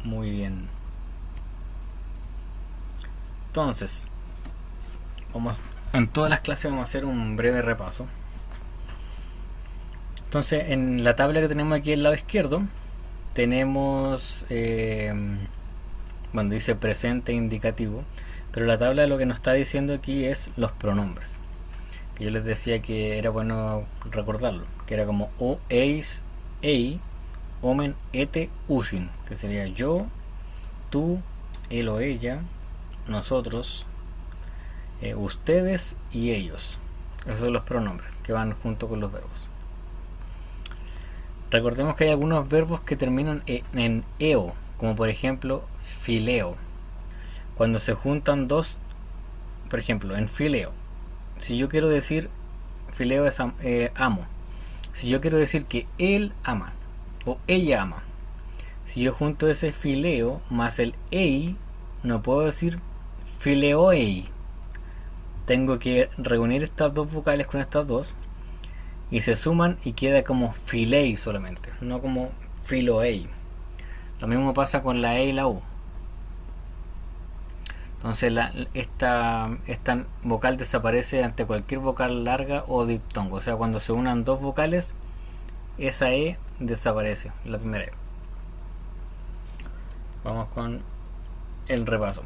Muy bien. Entonces, en todas las clases vamos a hacer un breve repaso. Entonces, en la tabla que tenemos aquí al lado izquierdo, tenemos, bueno, dice presente indicativo, pero la tabla lo que nos está diciendo aquí es los pronombres. Que yo les decía que era bueno recordarlo, que era como o, eis, ei, omen, ete, usin, que sería yo, tú, él o ella, nosotros, ustedes y ellos. Esos son los pronombres que van junto con los verbos. Recordemos que hay algunos verbos que terminan en eo, como por ejemplo fileo. Cuando se juntan dos, por ejemplo, en fileo, si yo quiero decir fileo es amo, si yo quiero decir que él ama o ella ama, si yo junto ese fileo más el ei, no puedo decir fileoei. Tengo que reunir estas dos vocales con estas dos y se suman y queda como filei solamente, no como filoei. Lo mismo pasa con la e y la u. Entonces esta vocal desaparece ante cualquier vocal larga o diptongo. O sea, cuando se unan dos vocales, esa e desaparece, la primera e. Vamos con el repaso.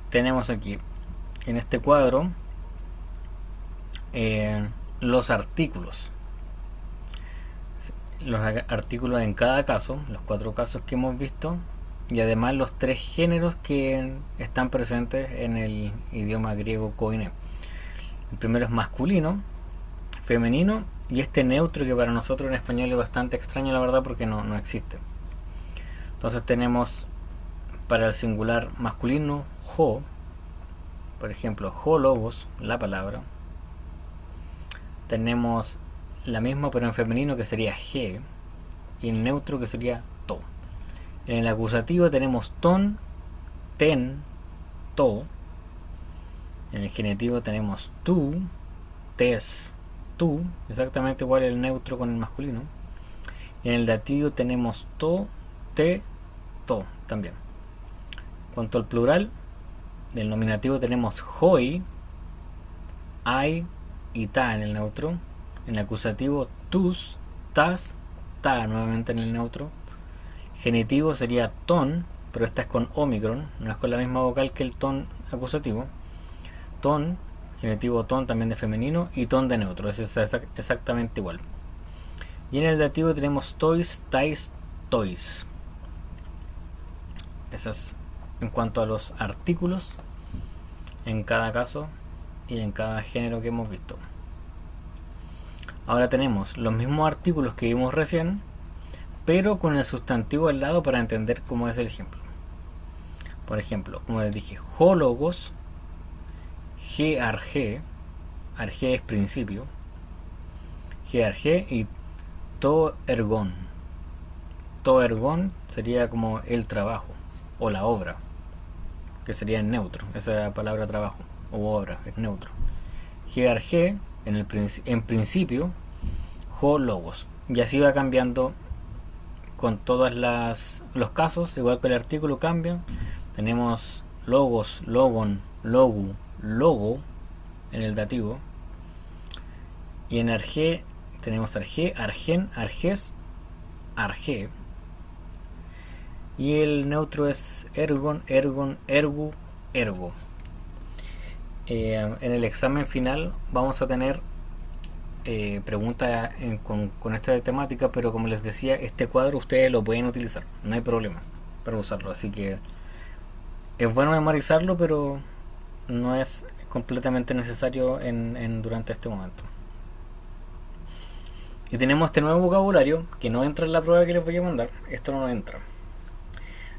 Tenemos aquí en este cuadro los artículos. Los artículos en cada caso, los 4 casos que hemos visto, y además los 3 géneros que están presentes en el idioma griego koiné. El primero es masculino, femenino y este neutro que para nosotros en español es bastante extraño, la verdad, porque no existe. Entonces tenemos para el singular masculino jo, por ejemplo, jo logos, la palabra. Tenemos la misma pero en femenino, que sería ge, y en neutro, que sería to. En el acusativo tenemos ton, ten, to. En el genitivo tenemos tú, tes, tú, exactamente igual el neutro con el masculino. Y en el dativo tenemos to, te, to también. En cuanto al plural, del nominativo tenemos hoi, ai y ta en el neutro. En el acusativo tus, tas, ta nuevamente en el neutro. Genitivo sería ton, pero esta es con omicron, no es con la misma vocal que el ton acusativo. Ton, genitivo ton también de femenino, y ton de neutro, es exactamente igual. Y en el dativo tenemos tois, tais, tois. Esas en cuanto a los artículos en cada caso y en cada género que hemos visto. Ahora tenemos los mismos artículos que vimos recién, pero con el sustantivo al lado para entender cómo es el ejemplo. Por ejemplo, como les dije, jólogos, ge arge, arge es principio, ge arge, y to ergon. To ergon sería como el trabajo o la obra, que sería en neutro, esa palabra trabajo o obra es neutro. Ge arge en principio, jo logos, y así va cambiando con todos los casos, igual que el artículo cambia. Tenemos logos, logon, logu, logo en el dativo, y en arge tenemos arge, argen, arges, arge, y el neutro es ergon, ergon, ergu, ergo. En el examen final vamos a tener preguntas con esta temática, pero como les decía, este cuadro ustedes lo pueden utilizar, no hay problema para usarlo, así que es bueno memorizarlo, pero no es completamente necesario durante este momento. Y tenemos este nuevo vocabulario que no entra en la prueba que les voy a mandar, esto no entra.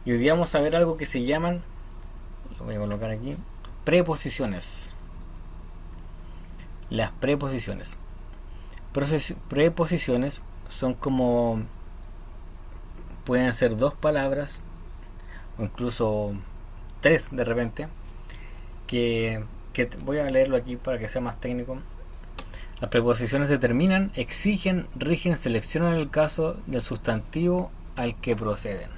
Y hoy día vamos a ver algo que se llaman, lo voy a colocar aquí, preposiciones. Las preposiciones. Preposiciones son como, pueden ser 2 palabras o incluso 3 de repente, que voy a leerlo aquí para que sea más técnico. Las preposiciones determinan, exigen, rigen, seleccionan el caso del sustantivo al que proceden.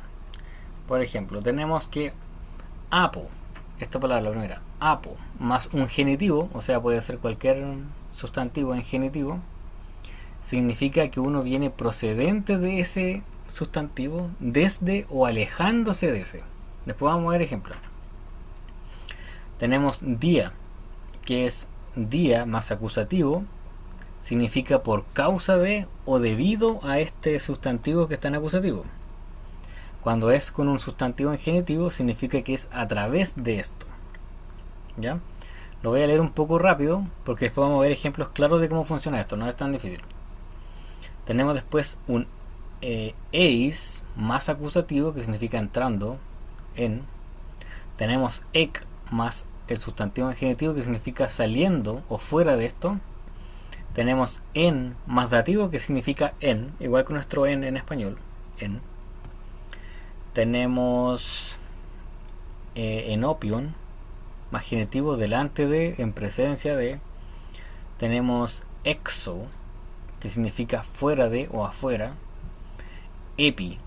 Por ejemplo, tenemos que apo, esta palabra la primera, apo, más un genitivo, o sea, puede ser cualquier sustantivo en genitivo, significa que uno viene procedente de ese sustantivo, desde o alejándose de ese. Después vamos a ver ejemplos. Tenemos día, que es día más acusativo, significa por causa de o debido a este sustantivo que está en acusativo. Cuando es con un sustantivo en genitivo, significa que es a través de esto. ¿Ya? Lo voy a leer un poco rápido, porque después vamos a ver ejemplos claros de cómo funciona esto, no es tan difícil. Tenemos después un eis más acusativo, que significa entrando en. Tenemos ec más el sustantivo en genitivo, que significa saliendo o fuera de esto. Tenemos en más dativo, que significa en, igual que nuestro en español, en. Tenemos enopion más genitivo, delante de, en presencia de. Tenemos exo, que significa fuera de o afuera. Epi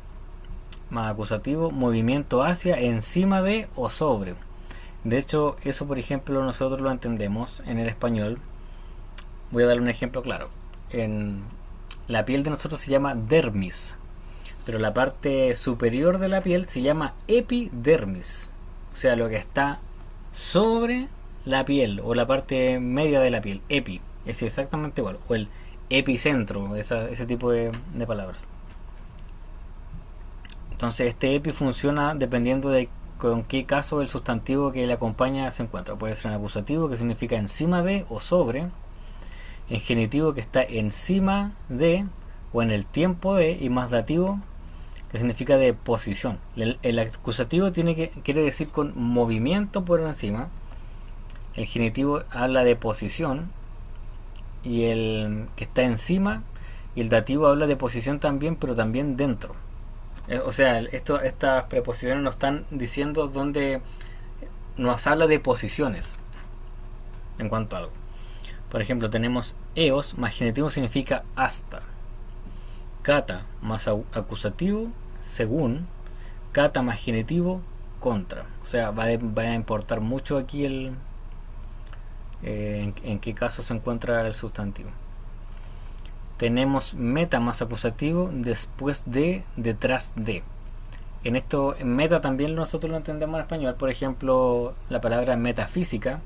más acusativo, movimiento hacia, encima de o sobre. De hecho, eso por ejemplo nosotros lo entendemos en el español. Voy a dar un ejemplo claro. En la piel de nosotros se llama dermis, pero la parte superior de la piel se llama epidermis, o sea, lo que está sobre la piel o la parte media de la piel. Epi es exactamente igual, o el epicentro, ese tipo de palabras. Entonces este epi funciona dependiendo de con qué caso el sustantivo que le acompaña se encuentra. Puede ser en acusativo, que significa encima de o sobre, en genitivo, que está encima de o en el tiempo de, y más dativo, que significa de posición. El acusativo quiere decir con movimiento por encima, el genitivo habla de posición, y el que está encima, y el dativo habla de posición también, pero también dentro. O sea, estas preposiciones nos están diciendo dónde, nos habla de posiciones en cuanto a algo. Por ejemplo, tenemos eos más genitivo, significa hasta. Kata más acusativo, según. Kata más genitivo, contra. O sea, va a importar mucho aquí en qué caso se encuentra el sustantivo. Tenemos meta más acusativo, después de, detrás de. En esto, meta también nosotros lo entendemos en español. Por ejemplo, la palabra metafísica.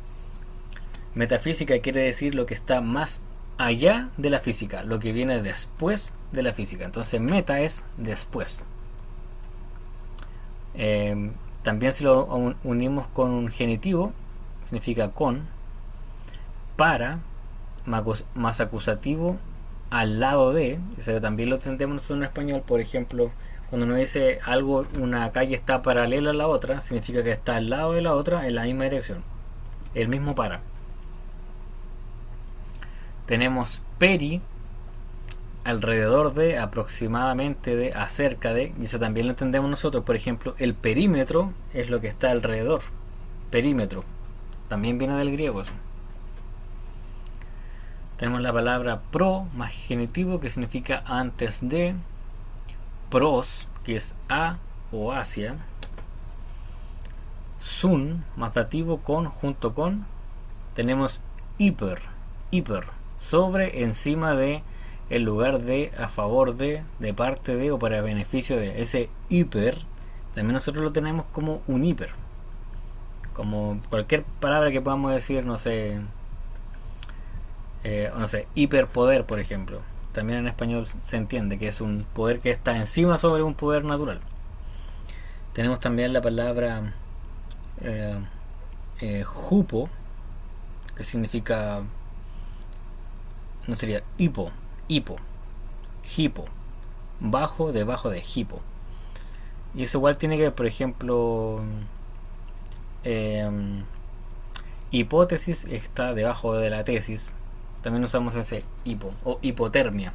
Metafísica quiere decir lo que está más allá de la física, lo que viene después de la física. Entonces meta es después. También si lo unimos con un genitivo, significa con. Para más acusativo, al lado de. Eso también lo entendemos nosotros en español. Por ejemplo, cuando uno dice algo, una calle está paralela a la otra, significa que está al lado de la otra en la misma dirección, el mismo para. Tenemos peri, alrededor de, aproximadamente de, acerca de, y eso también lo entendemos nosotros. Por ejemplo, el perímetro es lo que está alrededor. Perímetro también viene del griego eso. Tenemos la palabra pro más genitivo, que significa antes de. Pros, que es a o hacia. Sun más dativo, con, junto con. Tenemos hiper, sobre, encima de, en lugar de, a favor de parte de o para beneficio de. Ese hiper también nosotros lo tenemos como un hiper, como cualquier palabra que podamos decir, no sé, hiperpoder, por ejemplo. También en español se entiende que es un poder que está encima sobre un poder natural. Tenemos también la palabra jupo, que significa, no sería hipo, hipo, bajo, debajo de hipo. Y eso igual tiene que ver, por ejemplo, hipótesis está debajo de la tesis. También usamos ese hipo, o hipotermia.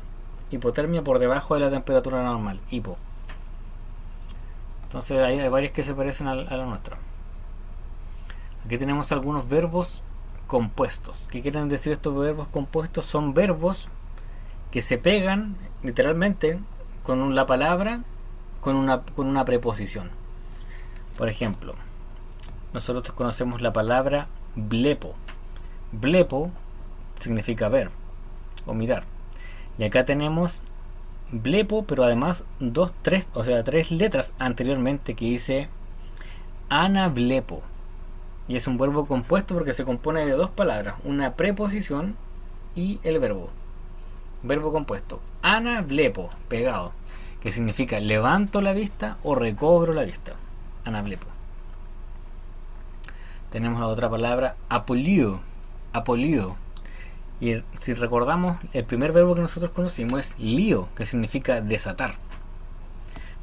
Hipotermia por debajo de la temperatura normal, hipo. Entonces hay varias que se parecen a la nuestra. Aquí tenemos algunos verbos compuestos. ¿Qué quieren decir estos verbos compuestos? Son verbos que se pegan literalmente con la palabra con una preposición. Por ejemplo, nosotros conocemos la palabra blepo. Blepo significa ver o mirar. Y acá tenemos blepo, pero además tres letras anteriormente que dice anablepo. Y es un verbo compuesto porque se compone de dos palabras, una preposición y el verbo. Verbo compuesto. Anablepo, pegado, que significa levanto la vista o recobro la vista. Anablepo. Tenemos la otra palabra apolio. Apolio. Y si recordamos, el primer verbo que nosotros conocimos es lío, que significa desatar.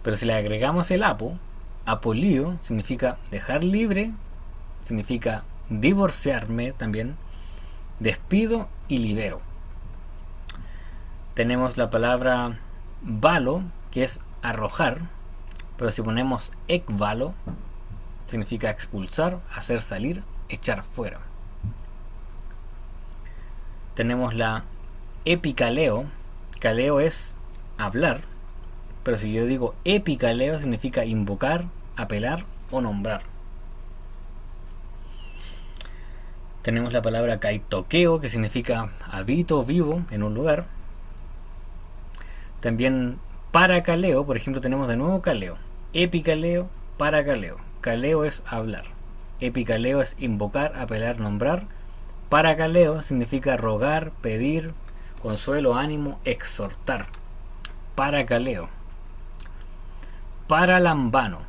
Pero si le agregamos el apo, apolio significa dejar libre, significa divorciarme también, despido y libero. Tenemos la palabra valo, que es arrojar, pero si ponemos ekvalo, significa expulsar, hacer salir, echar fuera. Tenemos la epicaleo. Caleo es hablar, pero si yo digo epicaleo significa invocar, apelar o nombrar. Tenemos la palabra kaitoqueo, que significa habito, vivo en un lugar. También paracaleo, por ejemplo, tenemos de nuevo caleo. Epicaleo, paracaleo. Caleo es hablar. Epicaleo es invocar, apelar, nombrar. Paracaleo significa rogar, pedir, consuelo, ánimo, exhortar. Paracaleo. Paralambano.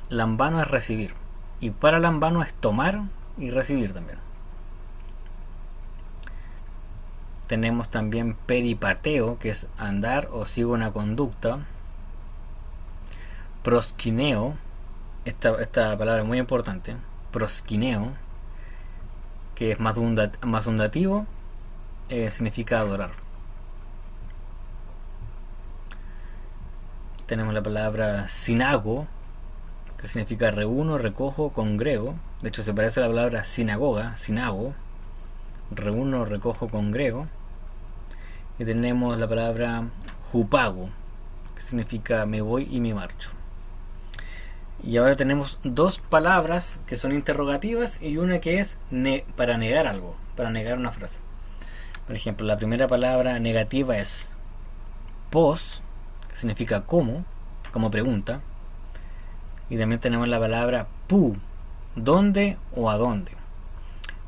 Lambano es recibir. Y paralambano es tomar y recibir también. Tenemos también peripateo, que es andar o sigo una conducta. Proskineo. Esta palabra es muy importante. Proskineo, que es más ondativo, significa adorar. Tenemos la palabra sinago, que significa reúno, recojo, congrego. De hecho se parece a la palabra sinagoga, sinago, reúno, recojo, congrego. Y tenemos la palabra jupago, que significa me voy y me marcho. Y ahora tenemos dos palabras que son interrogativas y una que es para negar algo, para negar una frase. Por ejemplo, la primera palabra negativa es pos, que significa como pregunta. Y también tenemos la palabra pu, dónde o a dónde.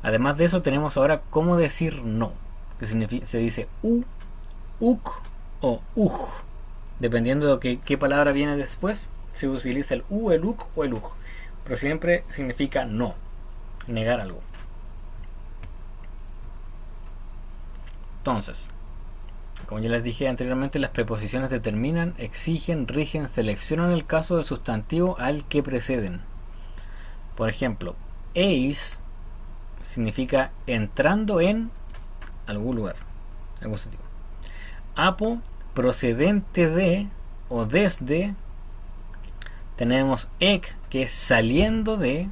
Además de eso tenemos ahora cómo decir no, que se dice uk o uj, dependiendo de qué palabra viene después. Se utiliza el u, el uk o el uj, pero siempre significa no, negar algo. Entonces, como ya les dije anteriormente, las preposiciones determinan, exigen, rigen, seleccionan el caso del sustantivo al que preceden. Por ejemplo, eis significa entrando en algún lugar, algún sitio. Apo, procedente de o desde. Tenemos ek, que es saliendo de,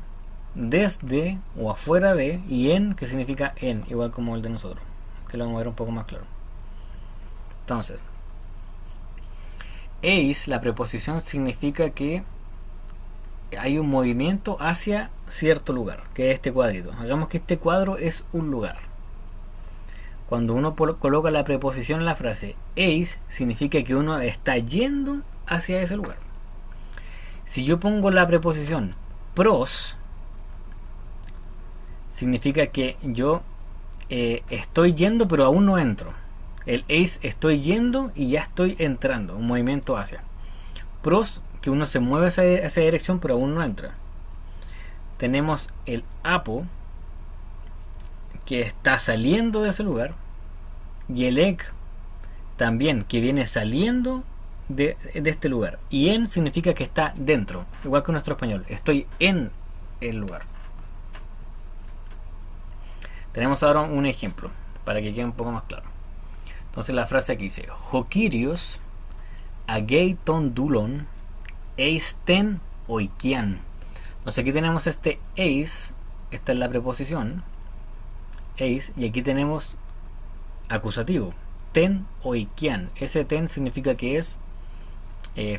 desde o afuera de, y en, que significa en, igual como el de nosotros, que lo vamos a ver un poco más claro. Entonces, eis, la preposición significa que hay un movimiento hacia cierto lugar, que es este cuadrito. Hagamos que este cuadro es un lugar. Cuando uno coloca la preposición en la frase eis, significa que uno está yendo hacia ese lugar. Si yo pongo la preposición pros, significa que yo estoy yendo pero aún no entro. El eis, estoy yendo y ya estoy entrando, un movimiento hacia. Pros, que uno se mueve hacia esa dirección pero aún no entra. Tenemos el apo, que está saliendo de ese lugar, y el ek también, que viene saliendo de este lugar. Y en significa que está dentro, igual que nuestro español, estoy en el lugar. Tenemos ahora un ejemplo para que quede un poco más claro. Entonces la frase aquí dice: Jokirios ageiton dulon eisten oikian. Entonces aquí tenemos este eis, esta es la preposición eis, y aquí tenemos acusativo ten oikian. Ese ten significa que es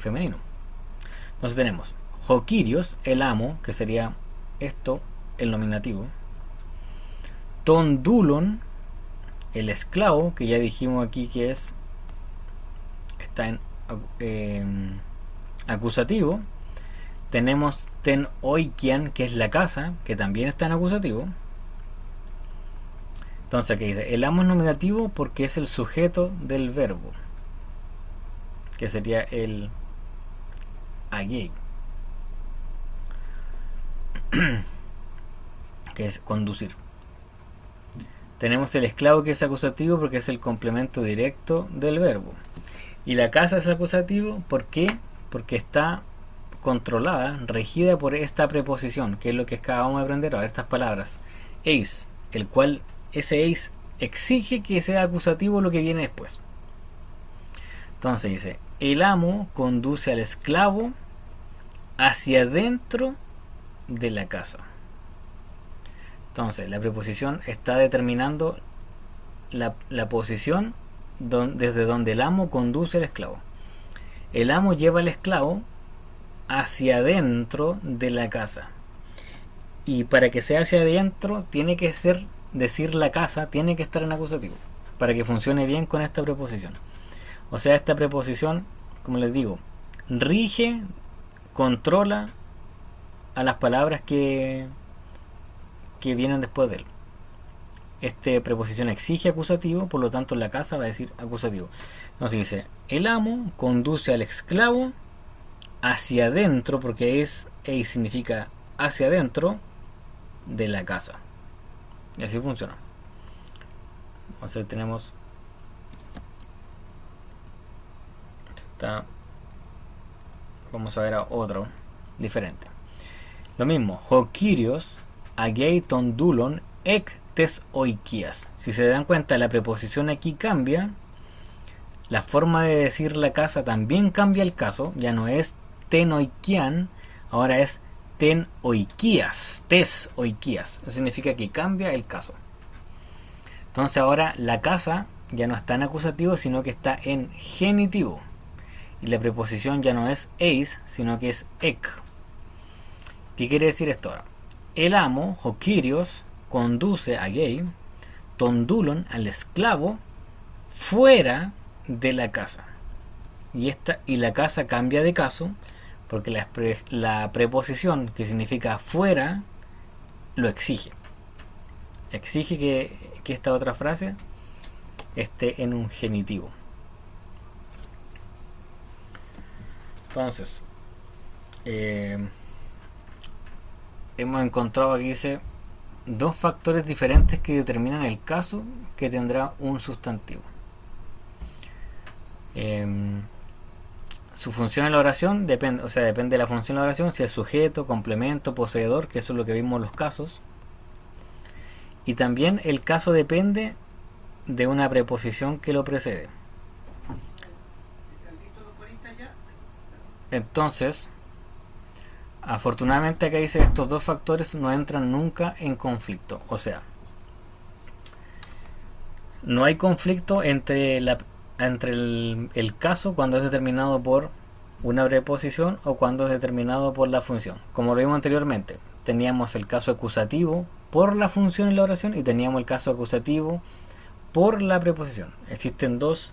femenino. Entonces tenemos Jokirios, el amo, que sería esto, el nominativo. Tondulon, el esclavo, que ya dijimos aquí que está en acusativo. Tenemos Ten Oikian, que es la casa, que también está en acusativo. Entonces aquí dice, el amo es nominativo porque es el sujeto del verbo, que sería el agei, que es conducir. Tenemos el esclavo, que es acusativo porque es el complemento directo del verbo. Y la casa es acusativo, ¿por qué? Porque está controlada, regida por esta preposición, que es lo que acabamos de aprender ahora, estas palabras. Eis, el cual ese eis exige que sea acusativo lo que viene después. Entonces dice, el amo conduce al esclavo hacia dentro de la casa. Entonces, la preposición está determinando la posición desde donde el amo conduce al esclavo. El amo lleva al esclavo hacia adentro de la casa. Y para que sea hacia adentro, tiene que decir la casa, tiene que estar en acusativo. Para que funcione bien con esta preposición. O sea, esta preposición, como les digo, rige, controla a las palabras que vienen después de él. Esta preposición exige acusativo, por lo tanto la casa va a decir acusativo. Entonces dice, el amo conduce al esclavo hacia adentro, porque significa hacia adentro de la casa. Y así funciona. O sea, tenemos vamos a ver a otro diferente. Lo mismo, Jokirios, ageiton dulon, ek tes oikias. Si se dan cuenta, la preposición aquí cambia. La forma de decir la casa también cambia el caso. Ya no es ten oikian, ahora es ten oikias, tes oikias. Eso significa que cambia el caso. Entonces ahora la casa ya no está en acusativo, sino que está en genitivo. Y la preposición ya no es eis, sino que es ek. ¿Qué quiere decir esto ahora? El amo, Jokirios, conduce a Gay, Tondulon, al esclavo, fuera de la casa. Y la casa cambia de caso porque la preposición que significa fuera lo exige. Exige que esta otra frase esté en un genitivo. Entonces, hemos encontrado aquí dice dos factores diferentes que determinan el caso que tendrá un sustantivo. Su función en la oración depende, o sea, depende de la función de la oración, si es sujeto, complemento, poseedor, que eso es lo que vimos en los casos. Y también el caso depende de una preposición que lo precede. Entonces, afortunadamente acá dice estos dos factores no entran nunca en conflicto. O sea, no hay conflicto entre el caso cuando es determinado por una preposición o cuando es determinado por la función. Como lo vimos anteriormente, teníamos el caso acusativo por la función en la oración y teníamos el caso acusativo por la preposición. Existen dos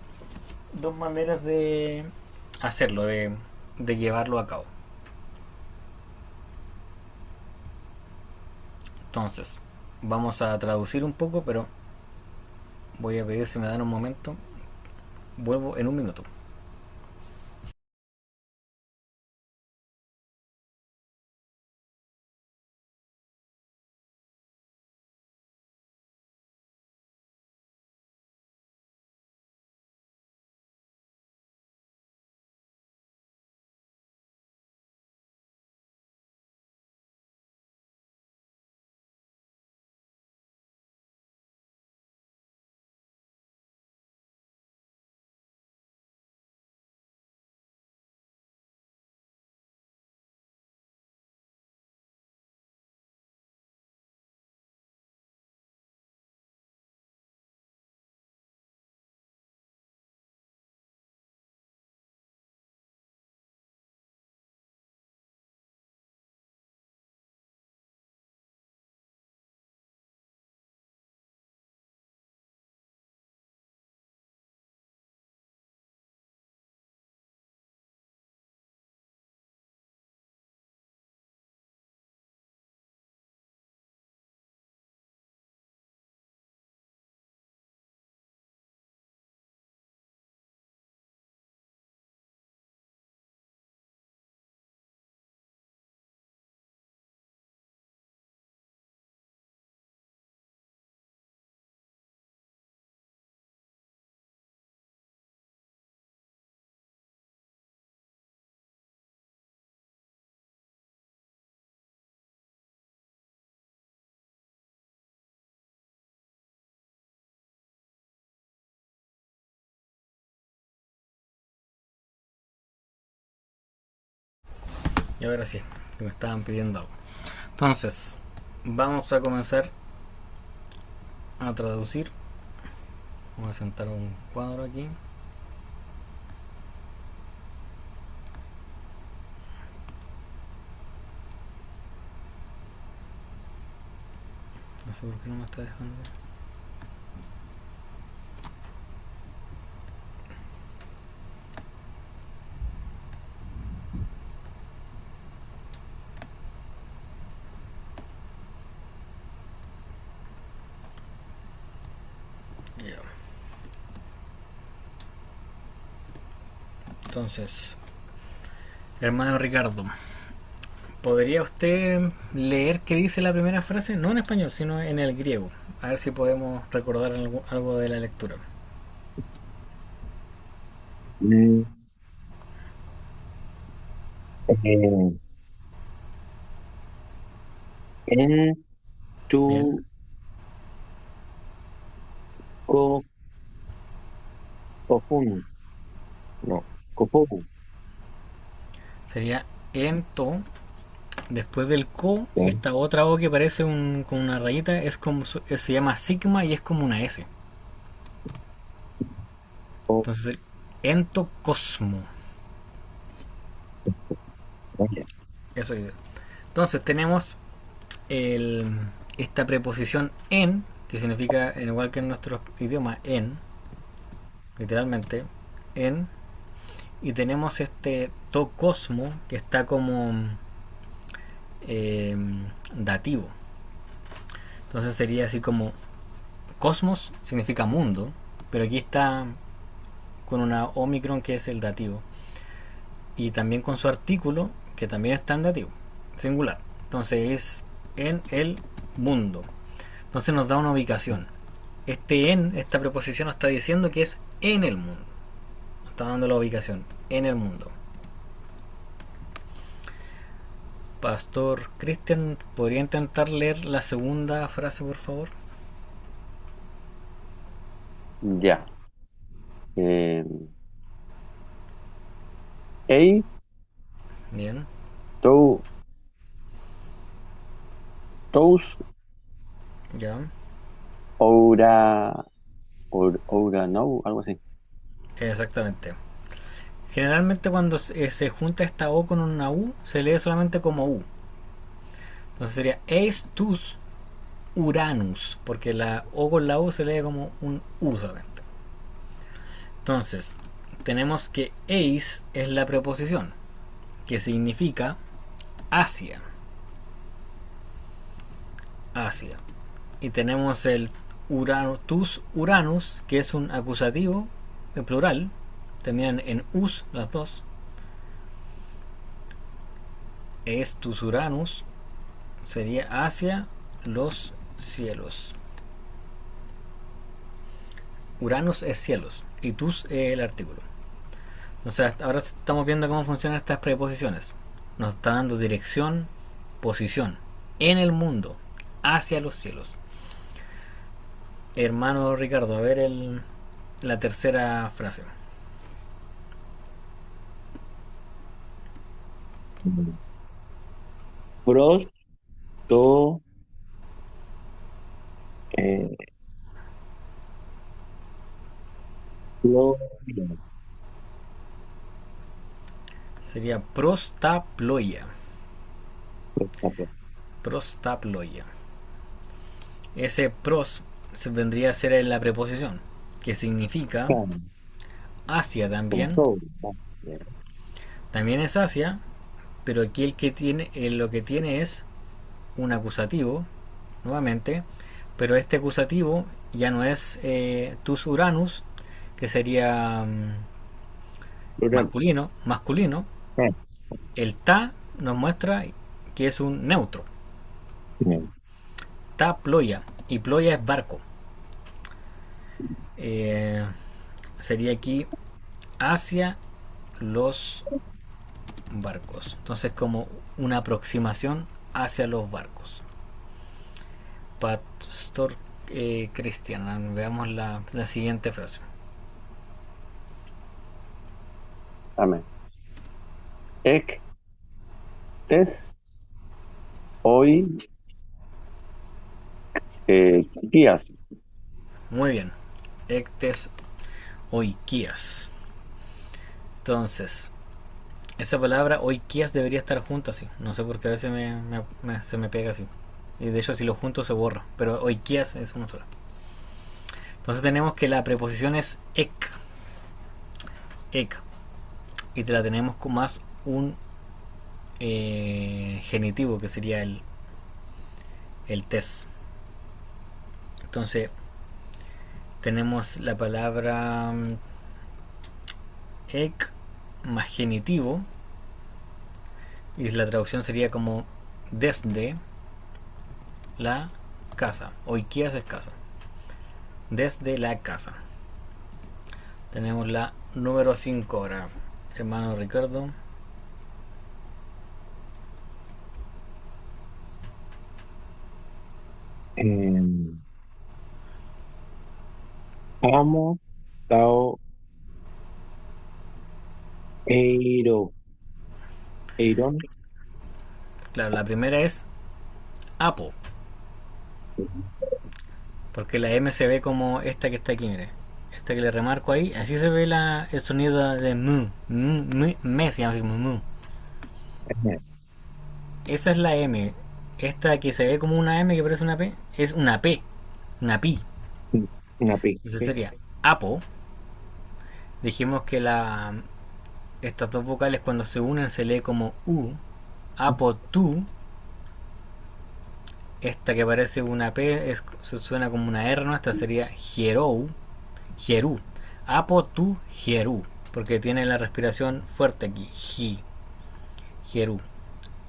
maneras de hacerlo, de llevarlo a cabo. Entonces, vamos a traducir un poco, pero voy a pedir si me dan un momento. Vuelvo en un minuto. Y ahora sí, que me estaban pidiendo algo. Entonces, vamos a comenzar a traducir. Vamos a sentar un cuadro aquí. No sé por qué no me está dejando. Ya. Entonces, hermano Ricardo, ¿podría usted leer qué dice la primera frase? No en español, sino en el griego. A ver si podemos recordar algo de la lectura. Mm, eh, en Bien. tu co cofun, no, copobu, Sería ento. Después del co, ¿ya? esta otra o que parece con una rayita es como se llama sigma y es como una S. O- Entonces, ento cosmo. oye, Eso dice. Entonces tenemos el, esta preposición en, que significa, en igual que en nuestro idioma, en, literalmente, en, y tenemos este to cosmo que está como eh, dativo. Entonces sería así como cosmos significa mundo, pero aquí está con una omicron que es el dativo. Y también con su artículo, que también está en dativo, singular. Entonces es en el mundo. Entonces nos da una ubicación. Este en, esta preposición nos está diciendo que es en el mundo. Nos está dando la ubicación, en el mundo. Pastor Cristian, ¿podría intentar leer la segunda frase, por favor? ya. Eh, Ei, Bien, tou, tous, ya. oura, oura, no, algo así. Exactamente. Generalmente cuando se junta esta O con una U, se lee solamente como U. Entonces sería eis tus Uranus, porque la O con la U se lee como un U solamente. Entonces, tenemos que eis es la preposición, que significa hacia. Hacia. Y tenemos el Uranus, tus Uranus, que es un acusativo en plural, terminan en us las dos. Es tus Uranus, sería hacia los cielos. Uranus es cielos y tus es el artículo. O sea, ahora estamos viendo cómo funcionan estas preposiciones. Nos está dando dirección, posición en el mundo, hacia los cielos. Hermano Ricardo, a ver la tercera frase. Mm. Pros, to, eh, gloria. Sería prostaploia. Pues, Prostaploia. Ese pros se vendría a ser la preposición, que significa claro, hacia como también. todo, ¿no? Ya. También es hacia, pero aquí el que tiene, lo que tiene es un acusativo, nuevamente, pero este acusativo ya no es tus Uranus, que sería Plural. masculino. Ah, El ta nos muestra que es un neutro. bien. Ta ploya, y ploya es barco. Eh, sería aquí hacia los barcos. Entonces como una aproximación hacia los barcos. Pastor Cristian, veamos la siguiente frase. Amén. Ek, tes, hoy, guías. Muy bien. Ectes oikias. Entonces, esa palabra oikias debería estar junta así. No sé por qué a veces se me pega así. Y de hecho si lo junto se borra. Pero oikias es una sola. Entonces tenemos que la preposición es ek. Ek. Y te la tenemos con más un genitivo que sería el tes. Entonces tenemos la palabra ek más genitivo. Y la traducción sería como desde la casa. Oikias es casa. Desde la casa. Tenemos la número 5 ahora, hermano Ricardo. Em, amo, tao, eiro, eiron. Claro, la primera es Apo, porque la M se ve como esta que está aquí, mire. Esta que le remarco ahí, así se ve el sonido de mu. Me se llama así como mu. Esa es la M. Esta que se ve como una M que parece una P, es una P, una pi. Una pi. Esa ¿Sí? sería Apo. Dijimos que estas dos vocales cuando se unen se lee como U. Apo tu. Esta que parece una P suena como una R, ¿no? Esta sería Hierou. Hieru. Apo tu Hieru. Porque tiene la respiración fuerte aquí. Hieru.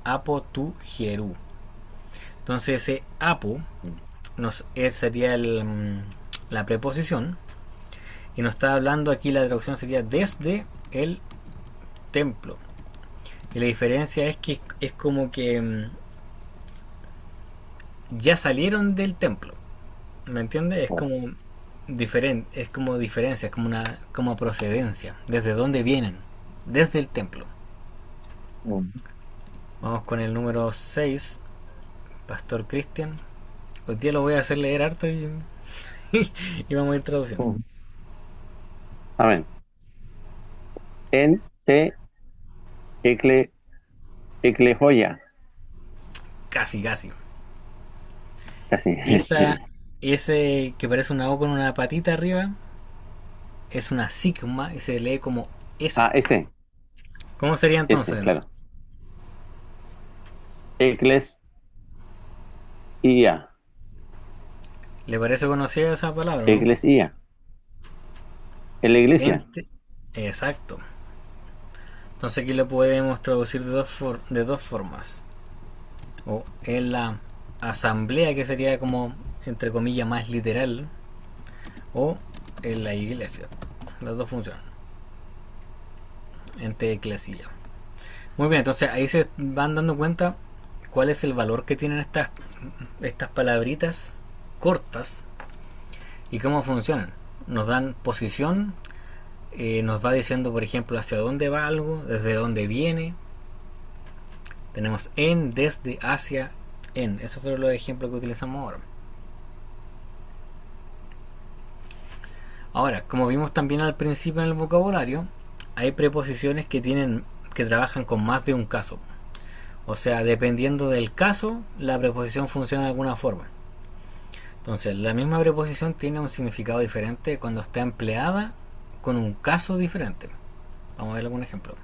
Apo tu Hieru. Entonces ese apo sería la preposición. Y nos está hablando aquí, la traducción sería desde el templo. Y la diferencia es que es como que ya salieron del templo. ¿Me entiendes? Es como diferente, es como diferencia, es como una como procedencia. ¿Desde dónde vienen? Desde el templo. Mm. Vamos con el número 6, Pastor Cristian. Hoy día lo voy a hacer leer harto y vamos a ir traduciendo. Mm. A ver. En te ecle, eclejoya. Casi, casi. Casi. Ese que parece una O con una patita arriba es una sigma y se lee como S. Ah, ese. ¿Cómo sería Ese, entonces? claro. Ecles, ia. ¿Le parece conocida esa palabra, no? Iglesia. En la iglesia. Ente. Exacto. Entonces aquí lo podemos traducir de dos formas. O en la asamblea, que sería como, entre comillas, más literal. O en la iglesia. Las dos funcionan. Ente eclesia. Muy bien, entonces ahí se van dando cuenta cuál es el valor que tienen estas palabritas cortas y cómo funcionan. Nos dan posición, nos va diciendo, por ejemplo, hacia dónde va algo, desde dónde viene. Tenemos en, desde, hacia, en. Esos fueron los ejemplos que utilizamos ahora. Ahora, como vimos también al principio en el vocabulario, hay preposiciones que trabajan con más de un caso. O sea, dependiendo del caso, la preposición funciona de alguna forma. Entonces, la misma preposición tiene un significado diferente cuando está empleada con un caso diferente. Vamos a ver algún ejemplo.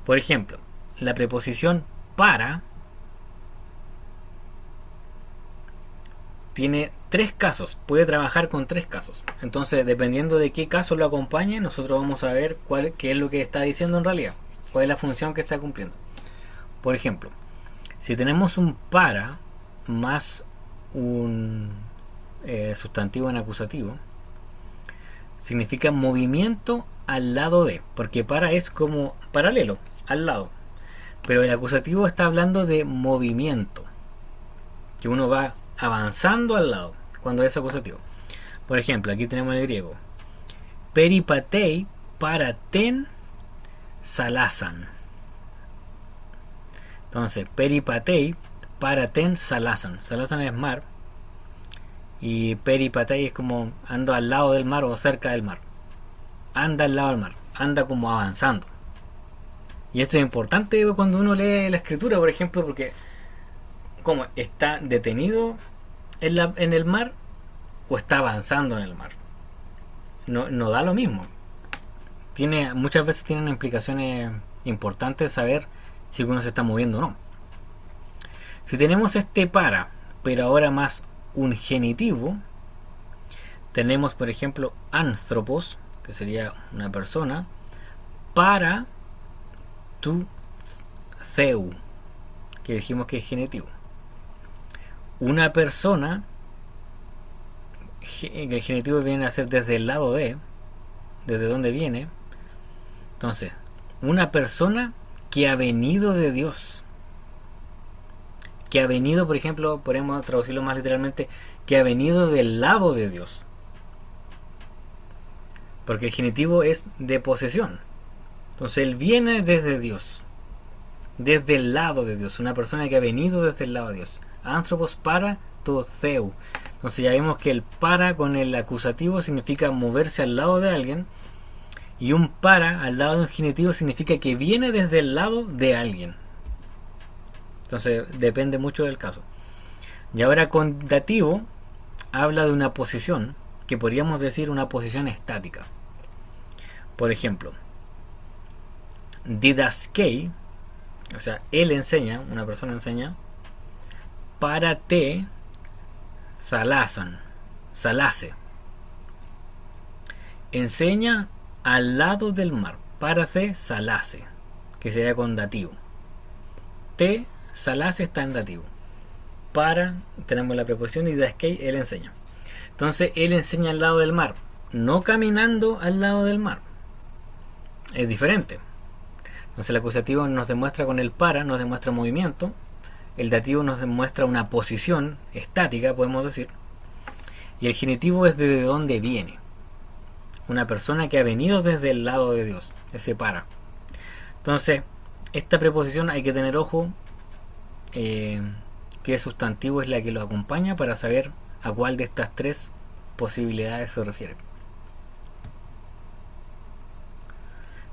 Por ejemplo, la preposición para tiene tres casos, puede trabajar con tres casos. Entonces, dependiendo de qué caso lo acompañe, nosotros vamos a ver qué es lo que está diciendo en realidad, cuál es la función que está cumpliendo. Por ejemplo, si tenemos un para más un sustantivo en acusativo, significa movimiento al lado de, porque para es como paralelo, al lado. Pero el acusativo está hablando de movimiento, que uno va avanzando al lado cuando es acusativo. Por ejemplo, aquí tenemos el griego. Peripatei paraten salasan. Entonces, peripatei, paraten, salazan. Salazan es mar. Y peripatei es como ando al lado del mar o cerca del mar. Anda al lado del mar. Anda como avanzando. Y esto es importante cuando uno lee la escritura, por ejemplo, porque como está detenido en el mar o está avanzando en el mar. No da lo mismo. Muchas veces tienen implicaciones importantes saber si uno se está moviendo o no. Si tenemos este para, pero ahora más un genitivo, tenemos por ejemplo anthropos, que sería una persona, para tu theu, que dijimos que es genitivo. Una persona, el genitivo viene a ser desde el lado de, desde donde viene. Entonces, una persona que ha venido de Dios. Que ha venido, por ejemplo, podemos traducirlo más literalmente, que ha venido del lado de Dios. Porque el genitivo es de posesión. Entonces, él viene desde Dios. Desde el lado de Dios. Una persona que ha venido desde el lado de Dios. Anthropos para to theu. Entonces ya vemos que el para con el acusativo significa moverse al lado de alguien. Y un para al lado de un genitivo significa que viene desde el lado de alguien. Entonces depende mucho del caso. Y ahora con dativo habla de una posición que podríamos decir una posición estática. Por ejemplo, didaskei, o sea, él enseña, una persona enseña, para te salase. Enseña al lado del mar, para te salase, que sería con dativo. Te salase está en dativo. Para, tenemos la preposición y didaskei, él enseña. Entonces, él enseña al lado del mar, no caminando al lado del mar. Es diferente. Entonces, el acusativo nos demuestra con el para, nos demuestra movimiento. El dativo nos demuestra una posición estática, podemos decir. Y el genitivo es desde donde viene. Una persona que ha venido desde el lado de Dios. Ese para. Entonces, esta preposición hay que tener ojo qué sustantivo es la que lo acompaña para saber a cuál de estas tres posibilidades se refiere.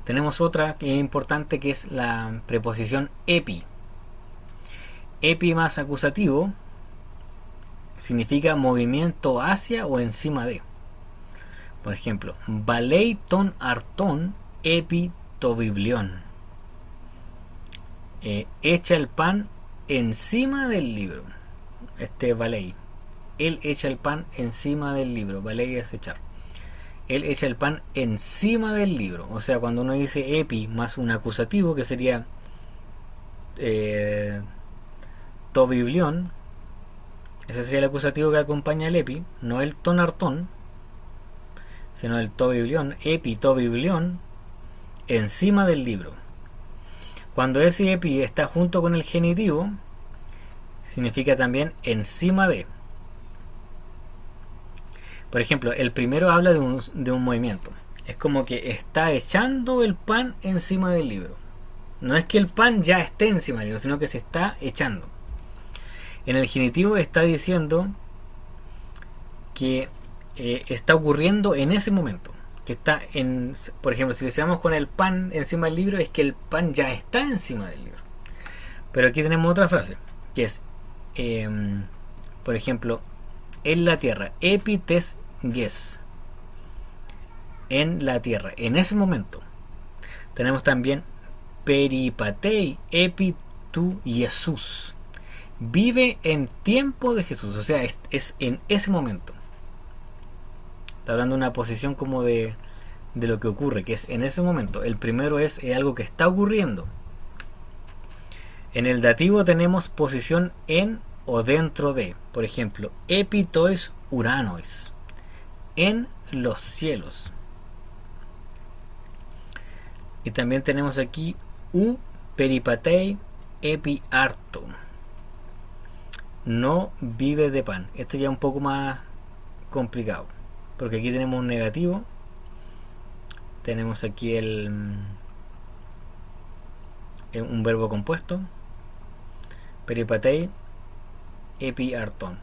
Tenemos otra que es importante, que es la preposición epi. Epi más acusativo significa movimiento hacia o encima de. Por ejemplo, balei ton arton epi to biblion. Echa el pan encima del libro. Este balei. Él echa el pan encima del libro. Balei es echar. Él echa el pan encima del libro. O sea, cuando uno dice epi más un acusativo, que sería to biblion, ese sería el acusativo que acompaña el epi, no el tonartón, sino el to biblion, epi to biblion, encima del libro. Cuando ese epi está junto con el genitivo, significa también encima de. Por ejemplo, el primero habla de un movimiento. Es como que está echando el pan encima del libro. No es que el pan ya esté encima del libro, sino que se está echando. En el genitivo está diciendo que está ocurriendo en ese momento. Que está en, por ejemplo, si decíamos con el pan encima del libro, es que el pan ya está encima del libro. Pero aquí tenemos otra frase, que es, por ejemplo, en la tierra, epites ges, en la tierra, en ese momento. Tenemos también peripatei epi tu Jesús, vive en tiempo de Jesús, o sea, es en ese momento. Está hablando de una posición como de lo que ocurre, que es en ese momento. El primero es algo que está ocurriendo. En el dativo tenemos posición en o dentro de. Por ejemplo, epitois uranois, en los cielos. Y también tenemos aquí u peripatei epi arto, no vive de pan. Este ya es un poco más complicado, porque aquí tenemos un negativo, tenemos aquí un verbo compuesto, Peripatei, epi arton,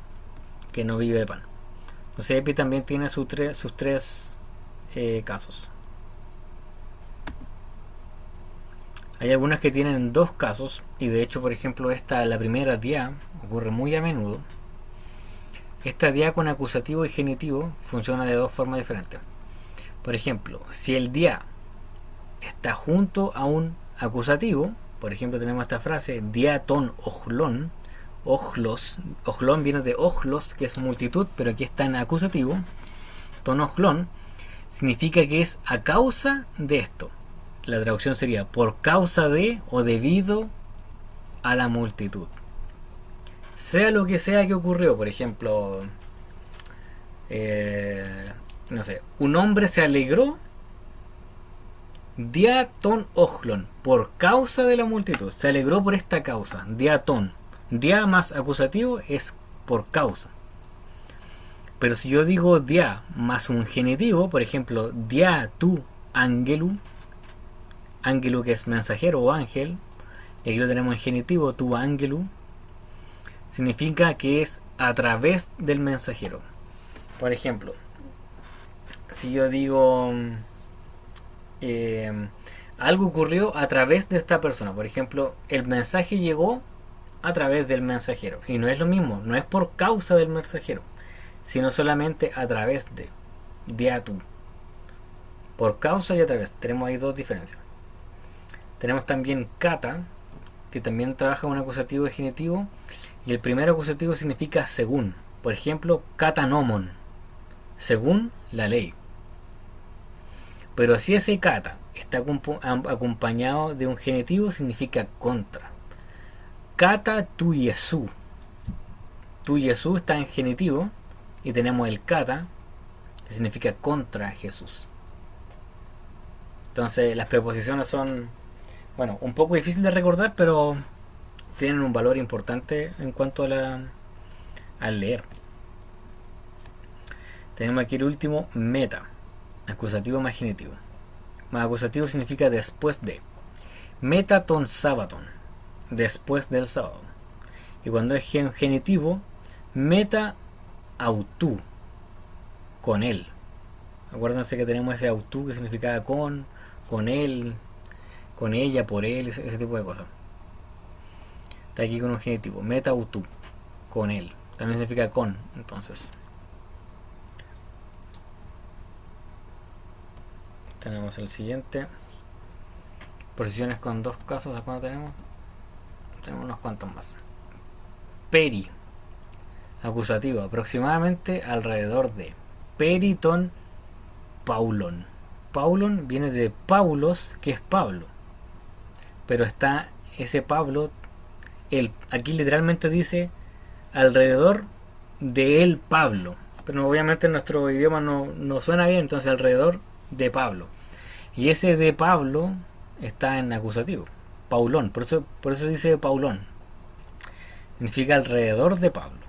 que no vive de pan. Entonces epi también tiene sus tres casos. Hay algunas que tienen dos casos, y de hecho, por ejemplo, la primera dia, ocurre muy a menudo. Esta dia con acusativo y genitivo funciona de dos formas diferentes. Por ejemplo, si el dia está junto a un acusativo, por ejemplo, tenemos esta frase, dia ton ojlon, ojlos, ojlon viene de ojlos, que es multitud, pero aquí está en acusativo, ton ojlon, significa que es a causa de esto. La traducción sería por causa de o debido a la multitud. Sea lo que sea que ocurrió, por ejemplo, no sé, un hombre se alegró diaton ojlon, por causa de la multitud, se alegró por esta causa, diaton, dia más acusativo es por causa. Pero si yo digo dia más un genitivo, por ejemplo, dia tu angelu, angelu que es mensajero o ángel, y aquí lo tenemos en genitivo, tu angelu, significa que es a través del mensajero. Por ejemplo, si yo digo algo ocurrió a través de esta persona, por ejemplo, el mensaje llegó a través del mensajero, y no es lo mismo, no es por causa del mensajero, sino solamente a través de atu, por causa y a través. Tenemos ahí dos diferencias. Tenemos también kata, que también trabaja un acusativo y genitivo, y el primer acusativo significa según. Por ejemplo, kata nomon, según la ley. Pero si ese kata está acompañado de un genitivo, significa contra. Kata tu Yesu. Tu Yesu está en genitivo, y tenemos el kata, que significa contra Jesús. Entonces las preposiciones son, bueno, un poco difícil de recordar, pero tienen un valor importante en cuanto a al leer. Tenemos aquí el último, meta, acusativo más genitivo. Más acusativo significa después de. Metaton sabaton, después del sábado. Y cuando es genitivo, meta autú, con él. Acuérdense que tenemos ese autú que significa con él, con ella, por él, ese tipo de cosas. Está aquí con un genitivo, meta autú, con él. También significa con, entonces. Tenemos el siguiente. Posiciones con dos casos, ¿a cuánto tenemos? Tenemos unos cuantos más. Peri, acusativo, aproximadamente alrededor de. Periton paulon. Paulon viene de Paulos, que es Pablo. Pero está ese Pablo, aquí literalmente dice alrededor de el Pablo. Pero obviamente en nuestro idioma no suena bien, entonces alrededor de Pablo. Y ese de Pablo está en acusativo. Paulón, por eso dice Paulón. Significa alrededor de Pablo.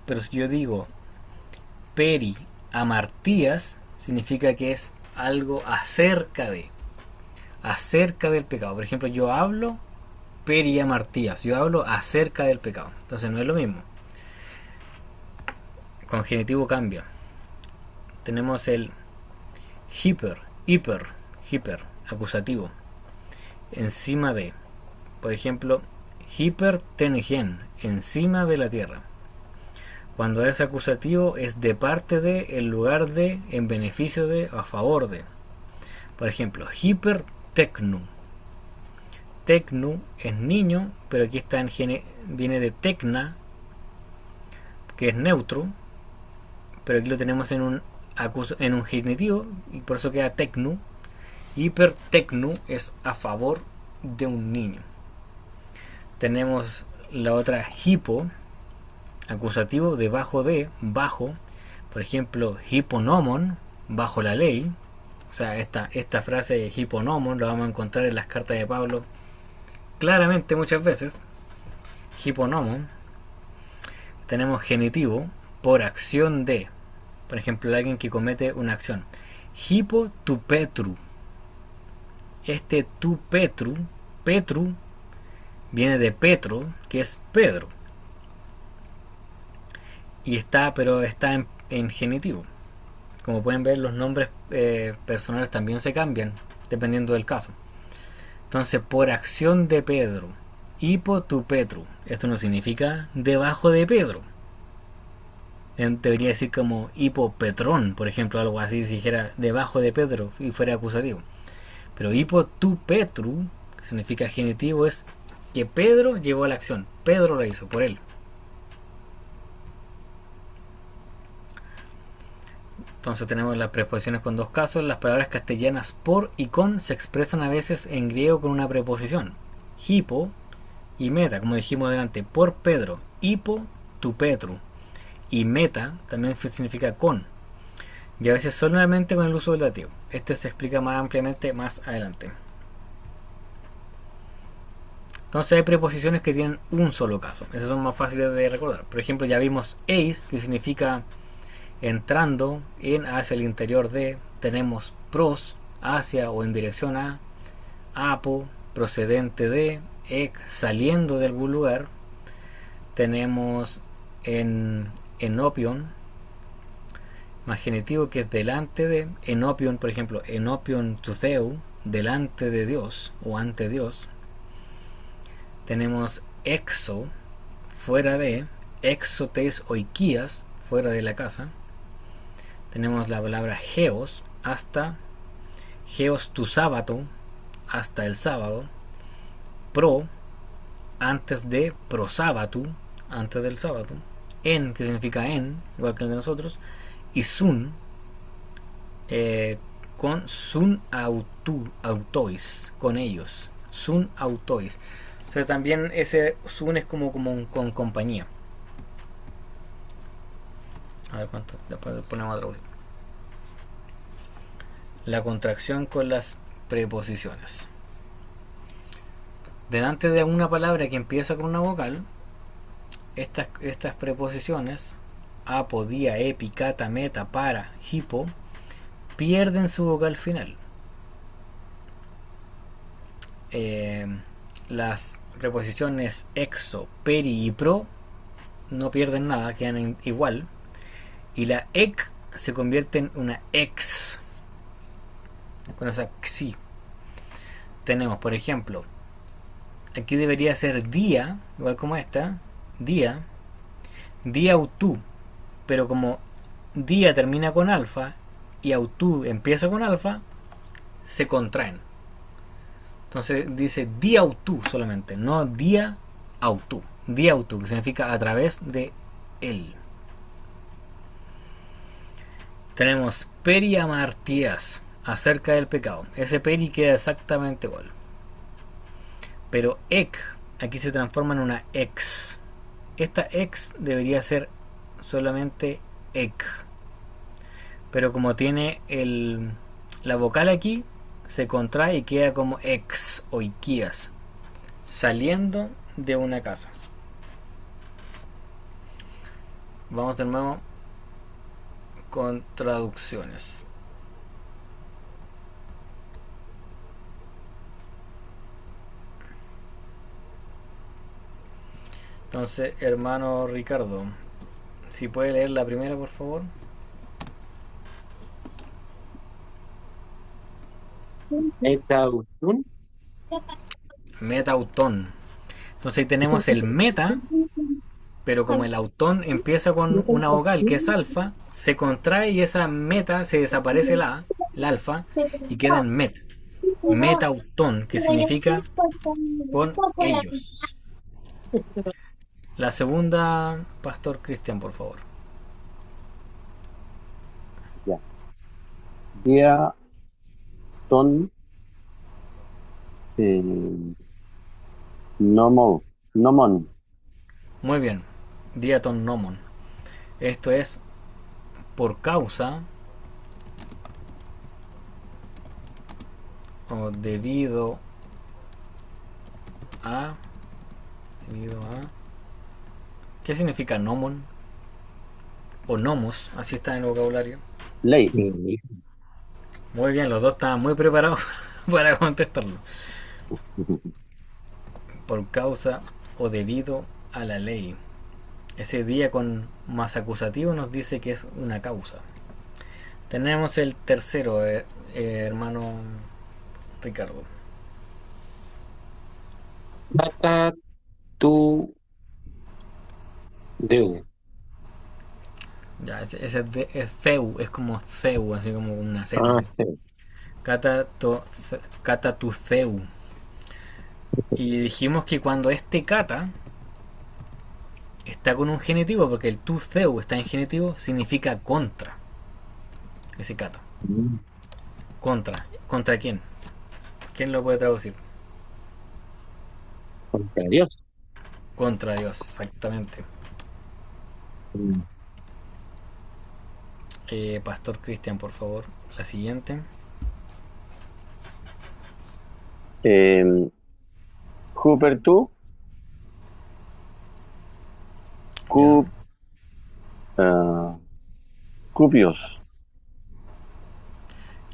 Pero si yo digo peri amartías, significa que es algo acerca del pecado. Por ejemplo, yo hablo peri amartías, yo hablo acerca del pecado. Entonces no es lo mismo. Con genitivo cambia. Tenemos el hiper, acusativo, encima de. Por ejemplo, hipertengen, encima de la tierra. Cuando es acusativo es de parte de, en lugar de, en beneficio de, a favor de. Por ejemplo, hipertecnu. Tecnu es niño, pero aquí está viene de tecna, que es neutro, pero aquí lo tenemos en un genitivo, y por eso queda tecnu. Hipertecnu es a favor de un niño. Tenemos la otra hipo, acusativo, debajo de, bajo. Por ejemplo, hiponomon, bajo la ley. O sea, esta frase hiponomon la vamos a encontrar en las cartas de Pablo claramente muchas veces. Hiponomon. Tenemos genitivo, por acción de. Por ejemplo, alguien que comete una acción. Hipo tu petru. Este tu petru viene de Petro, que es Pedro. Y está, pero está en genitivo. Como pueden ver, los nombres personales también se cambian dependiendo del caso. Entonces, por acción de Pedro, hipo tu Petru. Esto no significa debajo de Pedro. Debería decir como hipopetrón, por ejemplo, algo así, si dijera debajo de Pedro y fuera acusativo. Pero hipo tu Petru, que significa genitivo, es que Pedro llevó la acción. Pedro la hizo por él. Entonces tenemos las preposiciones con dos casos. Las palabras castellanas por y con se expresan a veces en griego con una preposición. Hipo y meta, como dijimos delante, por Pedro. Hipo tu Petru. Y meta también significa con. Y a veces solamente con el uso del dativo. Este se explica más ampliamente más adelante. Entonces hay preposiciones que tienen un solo caso. Esas son más fáciles de recordar. Por ejemplo, ya vimos eis, que significa entrando en hacia el interior de. Tenemos pros, hacia o en dirección a. Apo, procedente de. Ec, saliendo de algún lugar. Tenemos enopion, más genitivo, que es delante de. Enopion, por ejemplo, enopion tutheu, delante de Dios o ante Dios. Tenemos exo, fuera de. Exotes oikias, fuera de la casa. Tenemos la palabra geos, hasta. Geos tu sábado, hasta el sábado. Pro, antes de. Prosábatu, antes del sábado. En, que significa en, igual que el de nosotros. Y sun, con sun autois, con ellos. Sun autois. O sea, también ese sun es como con compañía. A ver cuánto después ponemos a traducir. La contracción con las preposiciones. Delante de una palabra que empieza con una vocal, estas preposiciones, apo, día, epi, kata, meta, para, hipo, pierden su vocal final. Las preposiciones exo, peri y pro no pierden nada, quedan igual. Y la ec se convierte en una ex, con esa xi. Tenemos, por ejemplo, aquí debería ser día, igual como esta, día, día autú, pero como día termina con alfa y autú empieza con alfa, se contraen. Entonces dice día autú solamente, no día autú. Día autú, que significa a través de él. Tenemos periamartías, acerca del pecado. Ese peri queda exactamente igual. Pero ec, aquí se transforma en una ex. Esta ex debería ser solamente ec. Pero como tiene la vocal aquí, se contrae y queda como ex o iquias. Saliendo de una casa. Vamos de nuevo con traducciones. Entonces, hermano Ricardo, si puede leer la primera, por favor. Etautun. Metautón. Entonces ahí tenemos el meta, pero como el autón empieza con una vocal que es alfa, se contrae y esa meta se desaparece la alfa, y queda en met. Metautón, que significa con ellos. La segunda, Pastor Cristian, por favor. Ya. Día ton nomon. Muy bien. Diaton nomon. Esto es por causa o a debido a. ¿Qué significa nomon? O nomos, así está en el vocabulario. Ley. Muy bien, los dos estaban muy preparados para contestarlo. por causa o debido a la ley. Ese día con más acusativo nos dice que es una causa. Tenemos el tercero, hermano Ricardo. Kata tu deu. Ya, ese es Theu, es como Theu, así como una Z. Ah, Así. sí. Cata, cata tu Theu. Y dijimos que cuando este kata está con un genitivo, porque el tu Theu está en genitivo, significa contra. Ese kata. Mm. Contra. ¿Contra quién? ¿Quién lo puede traducir? Contra Dios. Contra Dios, exactamente. Mm. Pastor Cristian, por favor. La siguiente. Eh, Hubertu, Ya. Cub, ah, Cupios.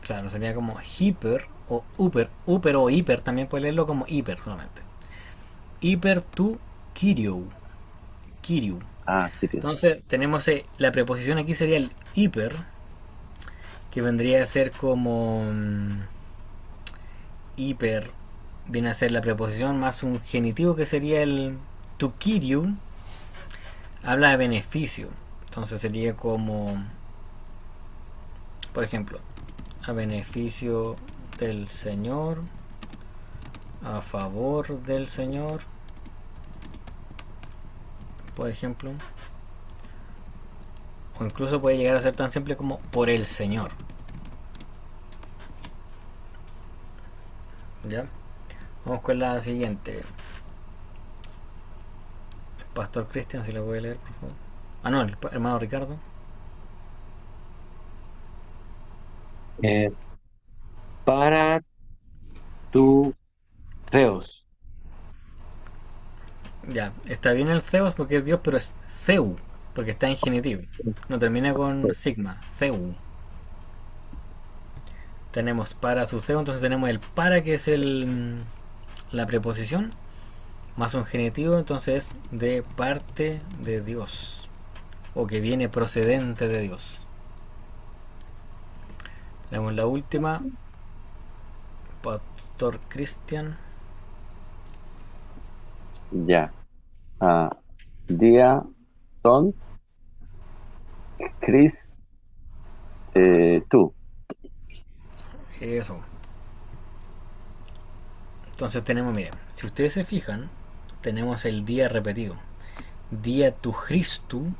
Claro, sería como hiper o upper. Upper o hiper, también puede leerlo como hiper solamente. Hiper tu Kiryu. Kiryu. Ah, Quirios. Entonces, tenemos la preposición aquí sería el hiper, que vendría a ser como hiper, viene a ser la preposición más un genitivo que sería el tu Kiryu, habla de beneficio. Entonces sería como, por ejemplo, a beneficio del Señor, a favor del Señor, por ejemplo. O incluso puede llegar a ser tan simple como por el Señor. ¿Ya? Vamos con la siguiente. Pastor Cristian, si lo puede leer, por favor. Ah, no, el hermano Ricardo. Eh, para tu Zeus. Ya, está bien el Zeus porque es Dios, pero es Zeu, porque está en genitivo. No termina con sigma, Zeu. Tenemos para su Zeu, entonces tenemos el para, que es la preposición, más un genitivo, entonces de parte de Dios, o que viene procedente de Dios. Tenemos la última, Pastor Cristian. Ya. Ah, Día, Ton, Chris, tú. Eso. Entonces tenemos, miren, si ustedes se fijan, tenemos el día repetido. Día tu Christu,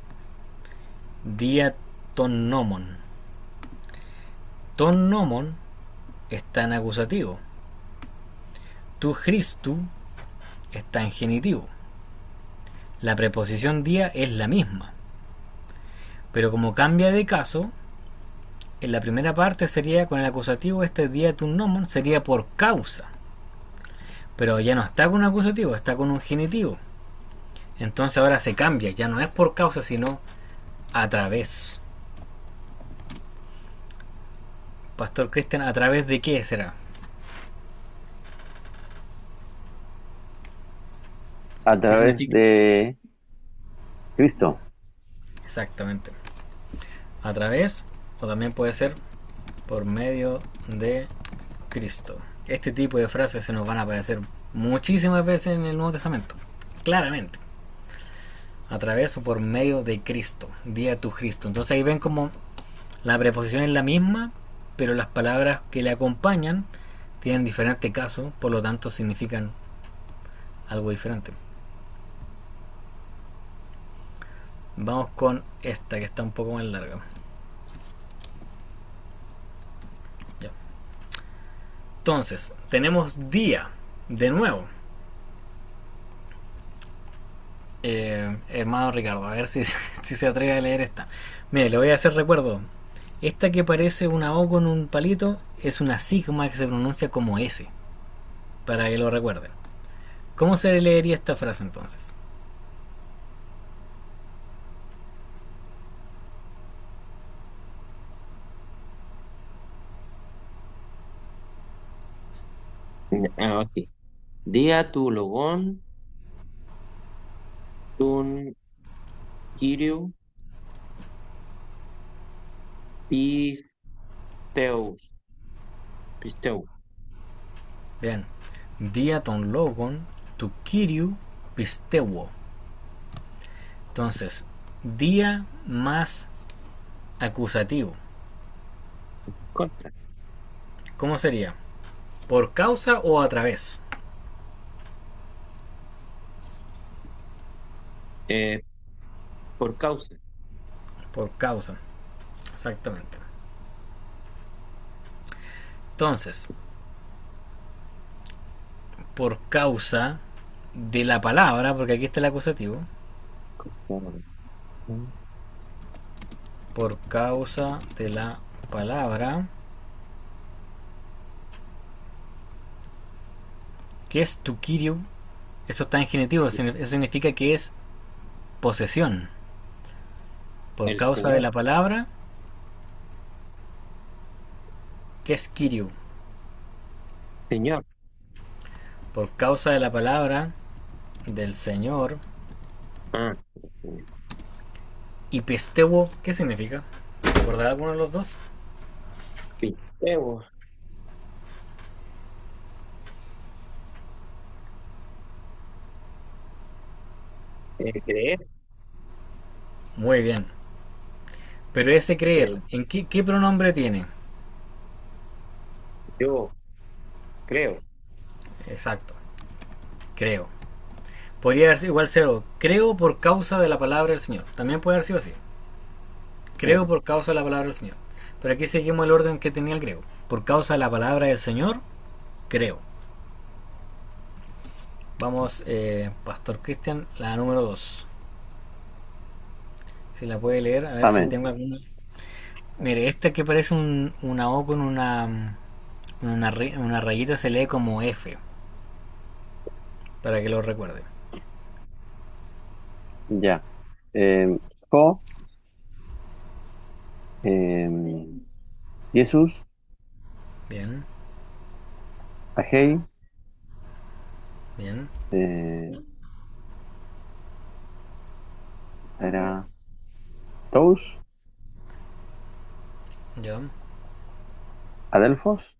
día ton nomon. Ton nomon está en acusativo. Tu Christu está en genitivo. La preposición día es la misma. Pero como cambia de caso, en la primera parte sería con el acusativo, este día tu nomon sería por causa. Pero ya no está con un acusativo, está con un genitivo. Entonces ahora se cambia, ya no es por causa, sino a través. Pastor Cristian, ¿a través de qué será? A ¿Qué través significa? de Cristo. Exactamente. A través, o también puede ser por medio de Cristo. Este tipo de frases se nos van a aparecer muchísimas veces en el Nuevo Testamento. Claramente. A través o por medio de Cristo. Día tu Cristo. Entonces ahí ven como la preposición es la misma, pero las palabras que le acompañan tienen diferente caso, por lo tanto significan algo diferente. Vamos con esta que está un poco más larga. Ya. Entonces, tenemos día, de nuevo. Hermano Ricardo, a ver si, si se atreve a leer esta. Mire, le voy a hacer recuerdo. Esta que parece una O con un palito es una sigma que se pronuncia como S, para que lo recuerden. ¿Cómo se leería esta frase entonces? Ah, ok. Día tu logón Tun Kiriu Pisteus. Pisteu. Bien. Dia ton logon tu kiriu pistewo. Entonces, día más acusativo. Contra. ¿Cómo sería? ¿Por causa o a través? Eh, por causa. Por causa, exactamente. Entonces, por causa de la palabra, porque aquí está el acusativo, por causa de la palabra, que es tukirio, eso está en genitivo, eso significa que es posesión. Por El causa de jugador. la palabra, que es kirio. Señor. Por causa de la palabra del Señor. Ah, Y pestewo, ¿qué significa? ¿Recordar alguno de los dos? Pisteu. Creer. Muy bien. Pero ese creer, Eh, ¿en qué pronombre tiene? yo creo. Exacto, creo. Podría haber sido igual cero. Creo por causa de la palabra del Señor. También puede haber sido así. Eh, Creo por causa de la palabra del Señor. Pero aquí seguimos el orden que tenía el griego. Por causa de la palabra del Señor, creo. Vamos, Pastor Cristian, la número 2. Si la puede leer, a ver si Amén. tengo alguna. Mire, esta que parece una O con una rayita se lee como F. Para que lo recuerde. Ya. Jo, em, Jesús, Bien, Ajei, bien. eh, era Tous, Ya. Adelfos,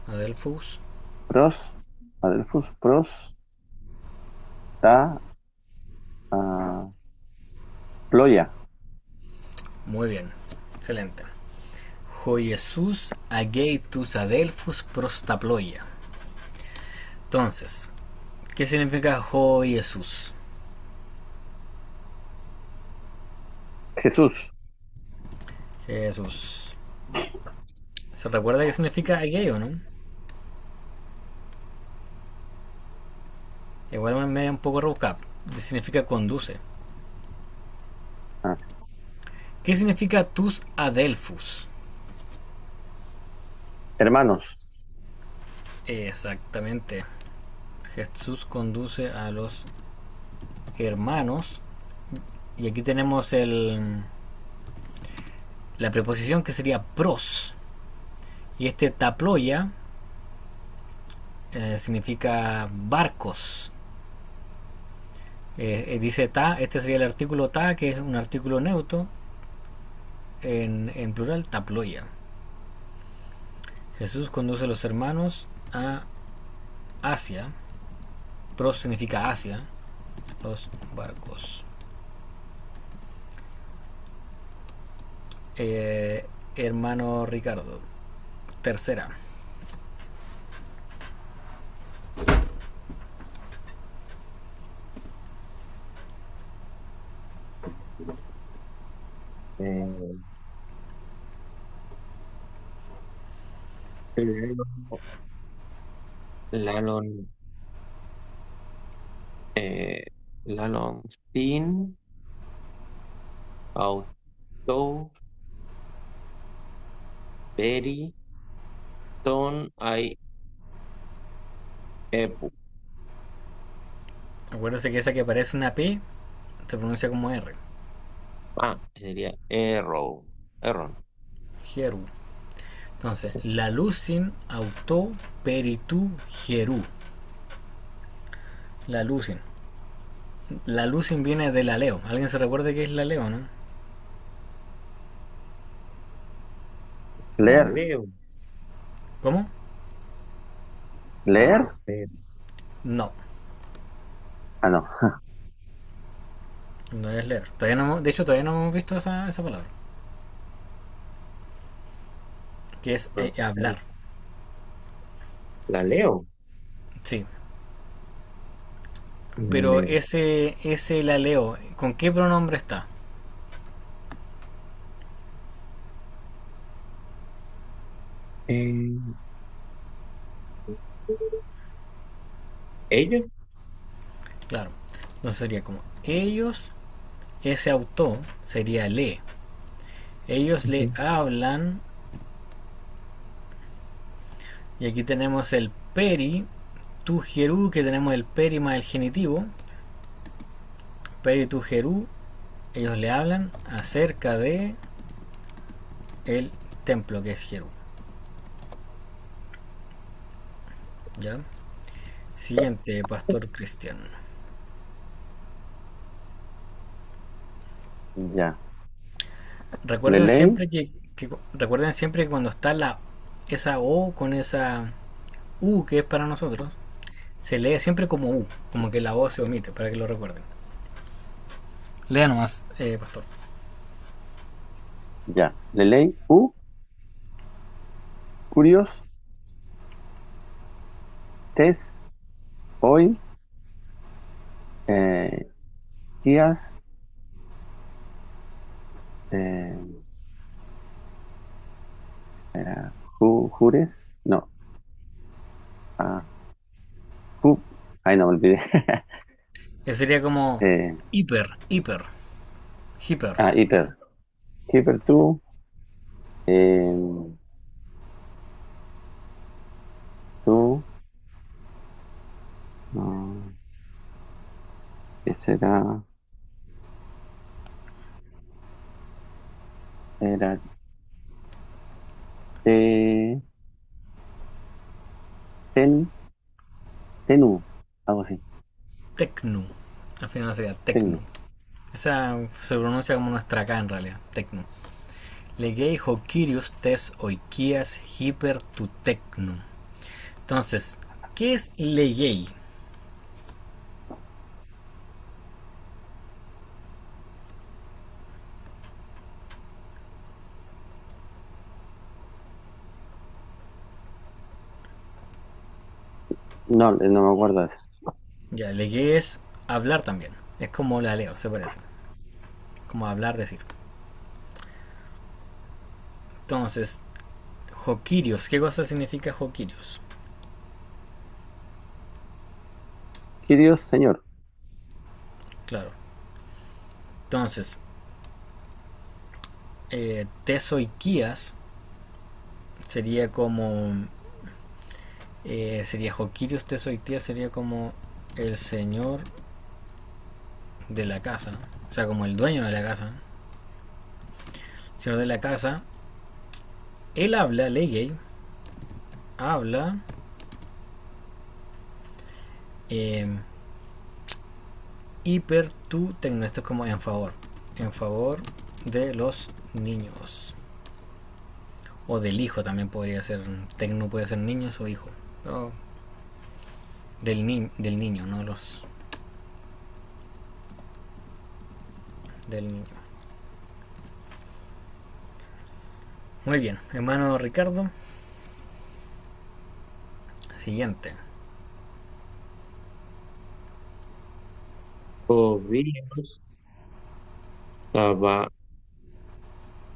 Adelfus. Pros, Adelfos, Pros, Ta, ah, Ploya. Muy bien. Excelente. Jo Jesús ageitus adelfus prostaploia. Entonces, ¿qué significa Jo Jesús? Jesús, Jesús. ¿Se recuerda qué significa ageo, no? Igual me media un poco rebuscado. Significa conduce. ah, ¿Qué significa tus adelfus? hermanos, Exactamente. Jesús conduce a los hermanos. Y aquí tenemos la preposición que sería pros. Y este taploya significa barcos. Dice ta, este sería el artículo ta, que es un artículo neutro. En plural, taploya. Jesús conduce a los hermanos a Asia. Pros significa Asia. Los barcos. Hermano Ricardo. Tercera. eh, Lalon, eh, Lalon Sin, Auto, Peri, Ton, Ai, Epu. Acuérdense que esa que aparece una P se pronuncia como R. Ah, sería Error. Error. Jeru. Entonces, la lucin auto peritu jeru. La lucin. La Lucin viene de la Leo. ¿Alguien se recuerda qué es la Leo, no? La Leer. leo. ¿Cómo? Leer. Leer. No, Ah, no. no es leer. Todavía no de hecho, todavía no hemos visto esa palabra. Que es Ah, hablar. la leo. Sí. La Pero leo. ese la Leo, ¿con qué pronombre está? Eh, ¿Ella? Claro. Entonces sería como ellos, ese auto sería le. Ellos le Ujú. hablan. Y aquí tenemos el peri, tu jerú, que tenemos el peri más el genitivo. Peri tu jerú, ellos le hablan acerca de el templo que es Jerú. ¿Ya? Siguiente, Pastor Cristian. Ya. Recuerden Leley. siempre recuerden siempre que cuando está esa O con esa U que es para nosotros, se lee siempre como U, como que la O se omite, para que lo recuerden. Lea nomás, Pastor. Ya. Leley. U. Curios. Tes. Hoy. Eh, Guías. Eh, Jures. No. Ah. Ju. Ay, no me olvidé. Sería como Eh, hiper, hiper, Hiper. Hiper tú. Eh, tú. No. ¿Qué será? Era. Te. Ten. Tenu. Algo así. tecnu. Al final sería tecnu. Tenu. Esa se pronuncia como nuestra acá en realidad, tecnu. Legei Hokirius tes oikias hiper tu tecnu. Entonces, ¿qué es legei? No, no me acuerdo de eso. Ya, legei es hablar también. Es como la leo, se parece. Como hablar, decir. Entonces, Hokirios, ¿qué cosa significa Hokirios? Queridos señor. Claro. Entonces, Tesoikias sería como. Sería Hokirios Tesoikias, sería como el señor de la casa. O sea, como el dueño de la casa. Señor de la casa. Él habla, Legei, habla eh, hiper tu tecno. Esto es como en favor de los niños. O del hijo también podría ser. Tecno puede ser niños o hijo. Pero del niño, no los del niño. Muy bien, hermano Ricardo. Siguiente. Ovillos. Saba.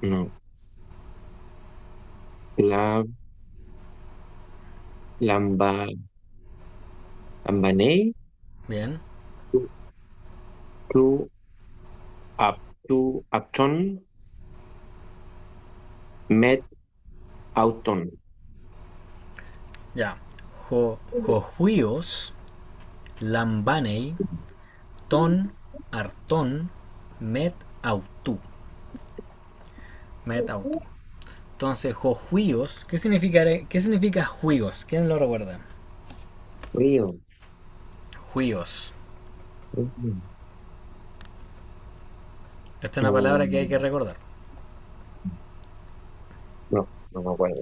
No. La. Lamba. Lambaney. Bien. Tu. Tu. Up. Tu. Upton. Met. Auton. Ya. Jojuios. Lambanei. Ton. Arton. Met autu. Met autu. Entonces, jojuios. Qué significa juigos? ¿Quién lo recuerda? Frío. Juigos. Ujú. Esta es una palabra que hay que recordar. No, no me acuerdo.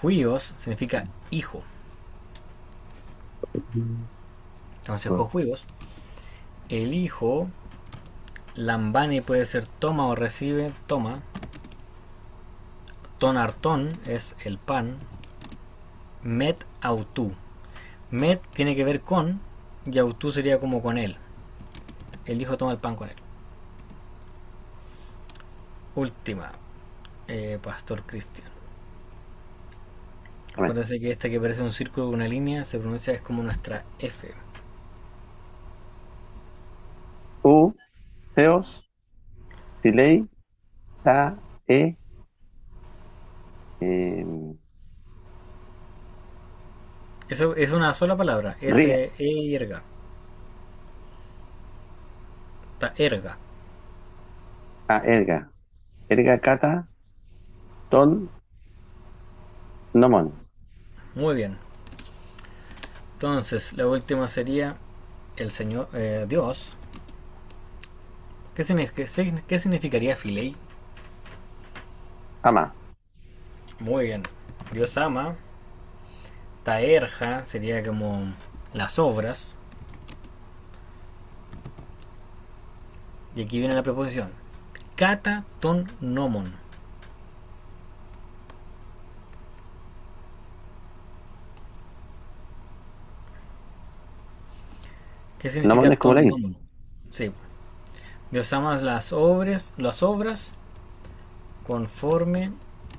Huios significa hijo. Entonces, No. Jojuigos, el hijo, Lambani puede ser toma o recibe, toma. Tonartón es el pan. Met autú. Met tiene que ver con, y autú sería como con él. El hijo toma el pan con él. Última, Pastor Cristian. Amén. Acuérdense que esta que parece un círculo con una línea se pronuncia es como nuestra F. U, Zeos, Silei, Ta, em, Eso es una sola palabra. Ria, S, E y erga. Está erga. Erga. Erga, Kata, Ton, Nomon. Muy bien. Entonces, la última sería el Señor, Dios. ¿Qué significaría Filei? Ama. Muy bien. Dios ama. Taerja sería como las obras. Y aquí viene la preposición. Kata ton nomon. ¿Qué significa Nomon es como ton ley. nomon? Sí. Dios ama las obras conforme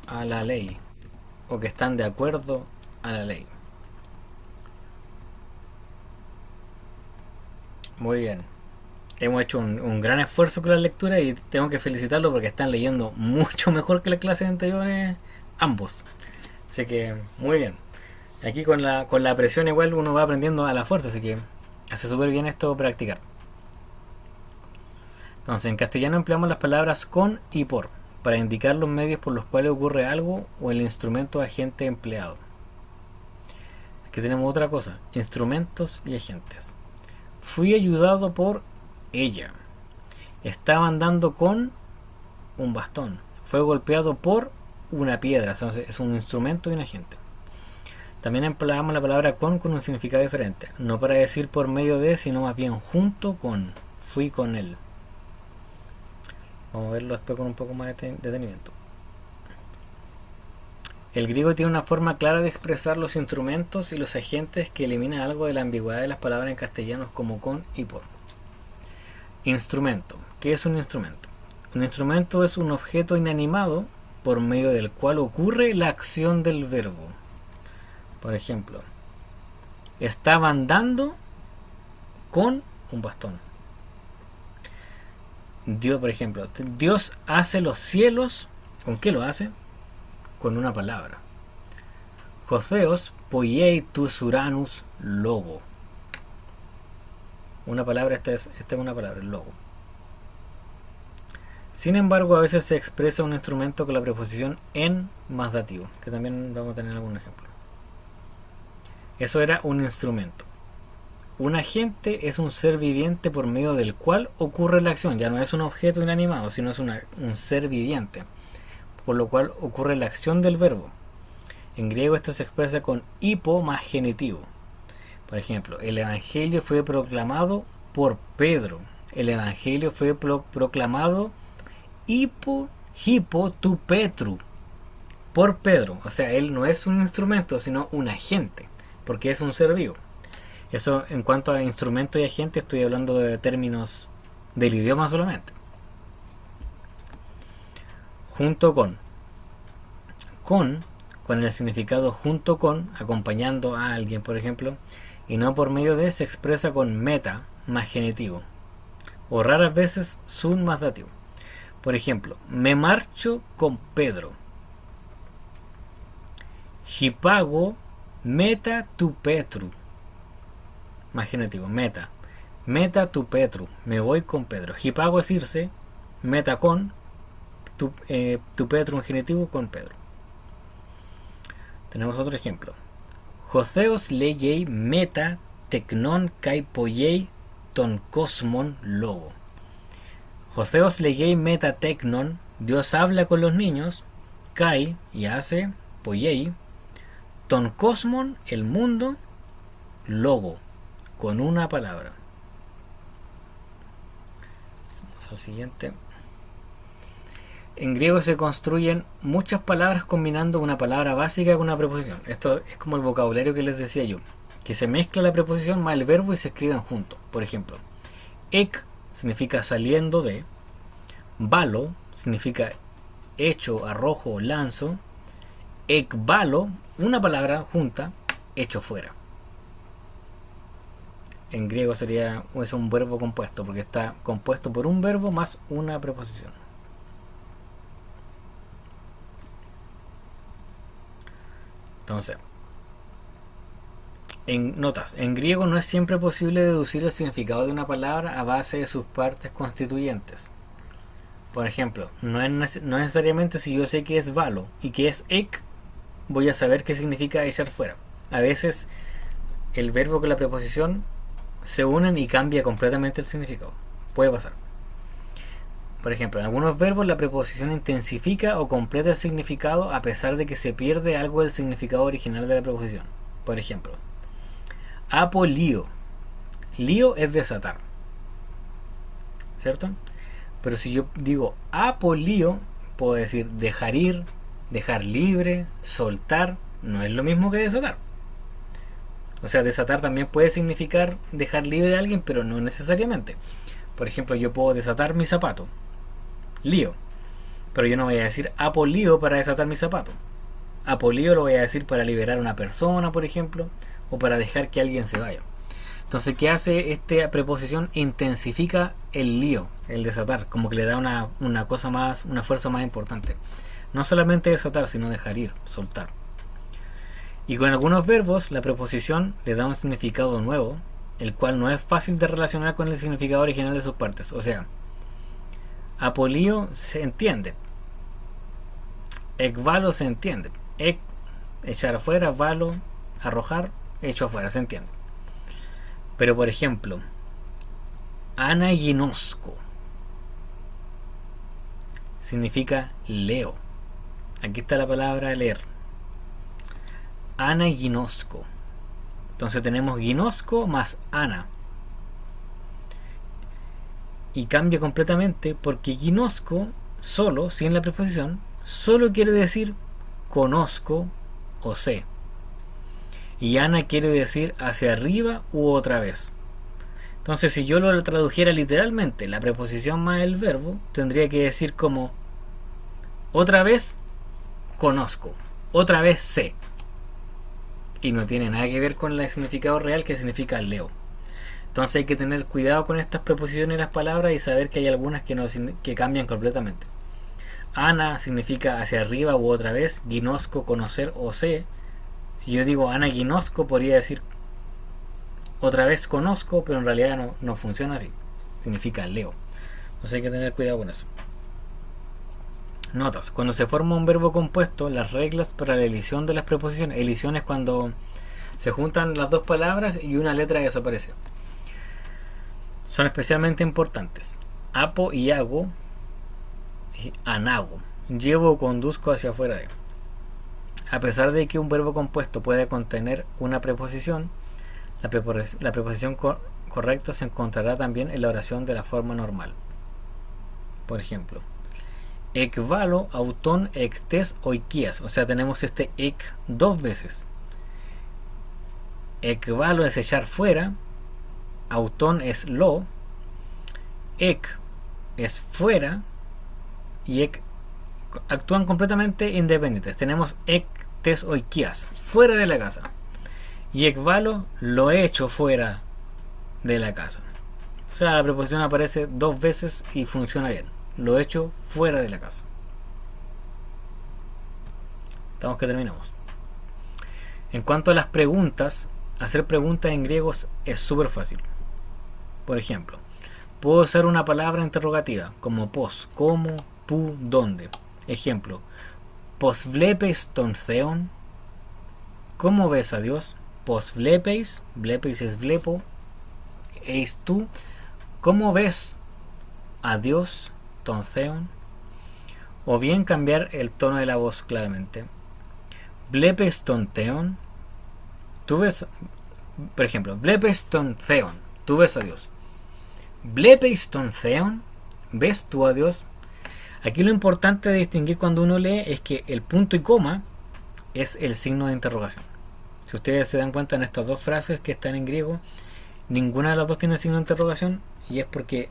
a la ley. O que están de acuerdo a la ley. Muy bien. Hemos hecho un gran esfuerzo con la lectura y tengo que felicitarlo porque están leyendo mucho mejor que las clases anteriores ambos. Así que muy bien. Aquí con la presión igual uno va aprendiendo a la fuerza, así que hace súper bien esto practicar. Entonces en castellano empleamos las palabras con y por para indicar los medios por los cuales ocurre algo o el instrumento agente empleado. Aquí tenemos otra cosa, instrumentos y agentes. Fui ayudado por ella. Estaba andando con un bastón. Fue golpeado por una piedra. Entonces es un instrumento y un agente. También empleamos la palabra con un significado diferente. No para decir por medio de, sino más bien junto con. Fui con él. Vamos a verlo después con un poco más de detenimiento. El griego tiene una forma clara de expresar los instrumentos y los agentes que elimina algo de la ambigüedad de las palabras en castellano como con y por. Instrumento. ¿Qué es un instrumento? Un instrumento es un objeto inanimado por medio del cual ocurre la acción del verbo. Por ejemplo, estaba andando con un bastón. Dios, por ejemplo, Dios hace los cielos. ¿Con qué lo hace? Con una palabra. Joseos poiei tus uranus logo. Una palabra, esta es una palabra, el logo. Sin embargo, a veces se expresa un instrumento con la preposición en más dativo, que también vamos a tener algún ejemplo. Eso era un instrumento. Un agente es un ser viviente por medio del cual ocurre la acción. Ya no es un objeto inanimado, sino es un ser viviente, por lo cual ocurre la acción del verbo. En griego esto se expresa con hipo más genitivo. Por ejemplo, el evangelio fue proclamado por Pedro. El evangelio fue proclamado hipo tu Petru, por Pedro. O sea, él no es un instrumento, sino un agente, porque es un ser vivo. Eso en cuanto a instrumento y agente, estoy hablando de términos del idioma solamente. Junto con. Con el significado junto con, acompañando a alguien, por ejemplo, y no por medio de, se expresa con meta más genitivo, o raras veces sun más dativo. Por ejemplo, me marcho con Pedro. Hipago meta tu Petru. Más genitivo, meta. Meta tu Petru. Me voy con Pedro. Hipago es irse. Meta con. Tu Petru en genitivo con Pedro. Tenemos otro ejemplo. Joseos legei meta tecnon kai poiei ton cosmon logo. Joseos legei meta tecnon, Dios habla con los niños, kai y hace, poiei, ton cosmon, el mundo, logo, con una palabra. Vamos al siguiente. En griego se construyen muchas palabras combinando una palabra básica con una preposición. Esto es como el vocabulario que les decía yo, que se mezcla la preposición más el verbo y se escriben juntos. Por ejemplo, ek significa saliendo de, balo significa hecho, arrojo, lanzo, ekbalo, una palabra junta, hecho fuera. En griego sería es un verbo compuesto porque está compuesto por un verbo más una preposición. Entonces, en notas, en griego no es siempre posible deducir el significado de una palabra a base de sus partes constituyentes. Por ejemplo, no necesariamente si yo sé que es valo y que es ek, voy a saber qué significa echar fuera. A veces el verbo con la preposición se unen y cambia completamente el significado. Puede pasar. Por ejemplo, en algunos verbos la preposición intensifica o completa el significado a pesar de que se pierde algo del significado original de la preposición. Por ejemplo, apolio. Lío es desatar, ¿cierto? Pero si yo digo apolio, puedo decir dejar ir, dejar libre, soltar. No es lo mismo que desatar. O sea, desatar también puede significar dejar libre a alguien, pero no necesariamente. Por ejemplo, yo puedo desatar mi zapato, lío, pero yo no voy a decir apolio para desatar mi zapato. Apolio lo voy a decir para liberar a una persona, por ejemplo, o para dejar que alguien se vaya. Entonces, ¿qué hace esta preposición? Intensifica el lío, el desatar, como que le da una cosa más, una fuerza más importante. No solamente desatar, sino dejar ir, soltar. Y con algunos verbos la preposición le da un significado nuevo, el cual no es fácil de relacionar con el significado original de sus partes. O sea, apolio se entiende, ekvalo se entiende, ek, echar afuera, valo, arrojar, hecho afuera, se entiende. Pero por ejemplo, anaginosco significa leo. Aquí está la palabra leer. Anaginosco. Entonces tenemos ginosco más ana. Y cambia completamente porque ginosco solo, sin la preposición, solo quiere decir conozco o sé. Y ana quiere decir hacia arriba u otra vez. Entonces, si yo lo tradujera literalmente, la preposición más el verbo, tendría que decir como otra vez conozco, otra vez sé. Y no tiene nada que ver con el significado real que significa leo. Entonces hay que tener cuidado con estas preposiciones y las palabras y saber que hay algunas que cambian completamente. Ana significa hacia arriba u otra vez, ginosco, conocer o sé. Si yo digo Ana ginosco, podría decir otra vez conozco, pero en realidad no funciona así. Significa leo. Entonces hay que tener cuidado con eso. Notas. Cuando se forma un verbo compuesto, las reglas para la elisión de las preposiciones. Elisión es cuando se juntan las dos palabras y una letra desaparece. Son especialmente importantes. Apo y hago. Y anago. Llevo o conduzco hacia afuera de. A pesar de que un verbo compuesto puede contener una preposición, la preposición correcta se encontrará también en la oración de la forma normal. Por ejemplo, ekvalo auton ektes oikias. O sea, tenemos este ek dos veces. Ekvalo es echar fuera, auton es lo, ek es fuera y ek actúan completamente independientes. Tenemos ek tes oikias, fuera de la casa, y ekvalo lo he hecho fuera de la casa. O sea, la preposición aparece dos veces y funciona bien. Lo he hecho fuera de la casa. Estamos que terminamos. En cuanto a las preguntas, hacer preguntas en griego es súper fácil. Por ejemplo, puedo usar una palabra interrogativa como pos, cómo, pu, dónde. Ejemplo, pos vlepes ton theon. ¿Cómo ves a Dios? Pos vlepes, vlepes es vlepo, eis tú. ¿Cómo ves adiós, tonceon, o bien cambiar el tono de la voz claramente. Blepes tonteon, tú ves, por ejemplo, Blepes tonceon, tú ves a Dios. Blepes tonceon, ves tú a Dios. Aquí lo importante de distinguir cuando uno lee es que el punto y coma es el signo de interrogación. Si ustedes se dan cuenta en estas dos frases que están en griego, ninguna de las dos tiene signo de interrogación, y es porque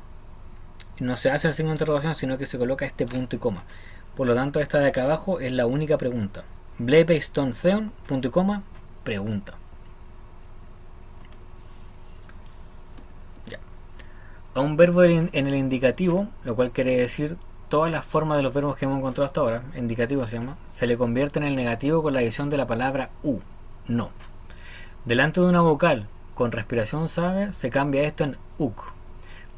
no se hace el signo de interrogación, sino que se coloca este punto y coma. Por lo tanto, esta de acá abajo es la única pregunta. Blepes tonceon, punto y coma, pregunta. Ya. A un verbo en el indicativo, lo cual quiere decir todas las formas de los verbos que hemos encontrado hasta ahora, indicativo se llama, se le convierte en el negativo con la adición de la palabra u, no. Delante de una vocal con respiración suave se cambia esto en uk.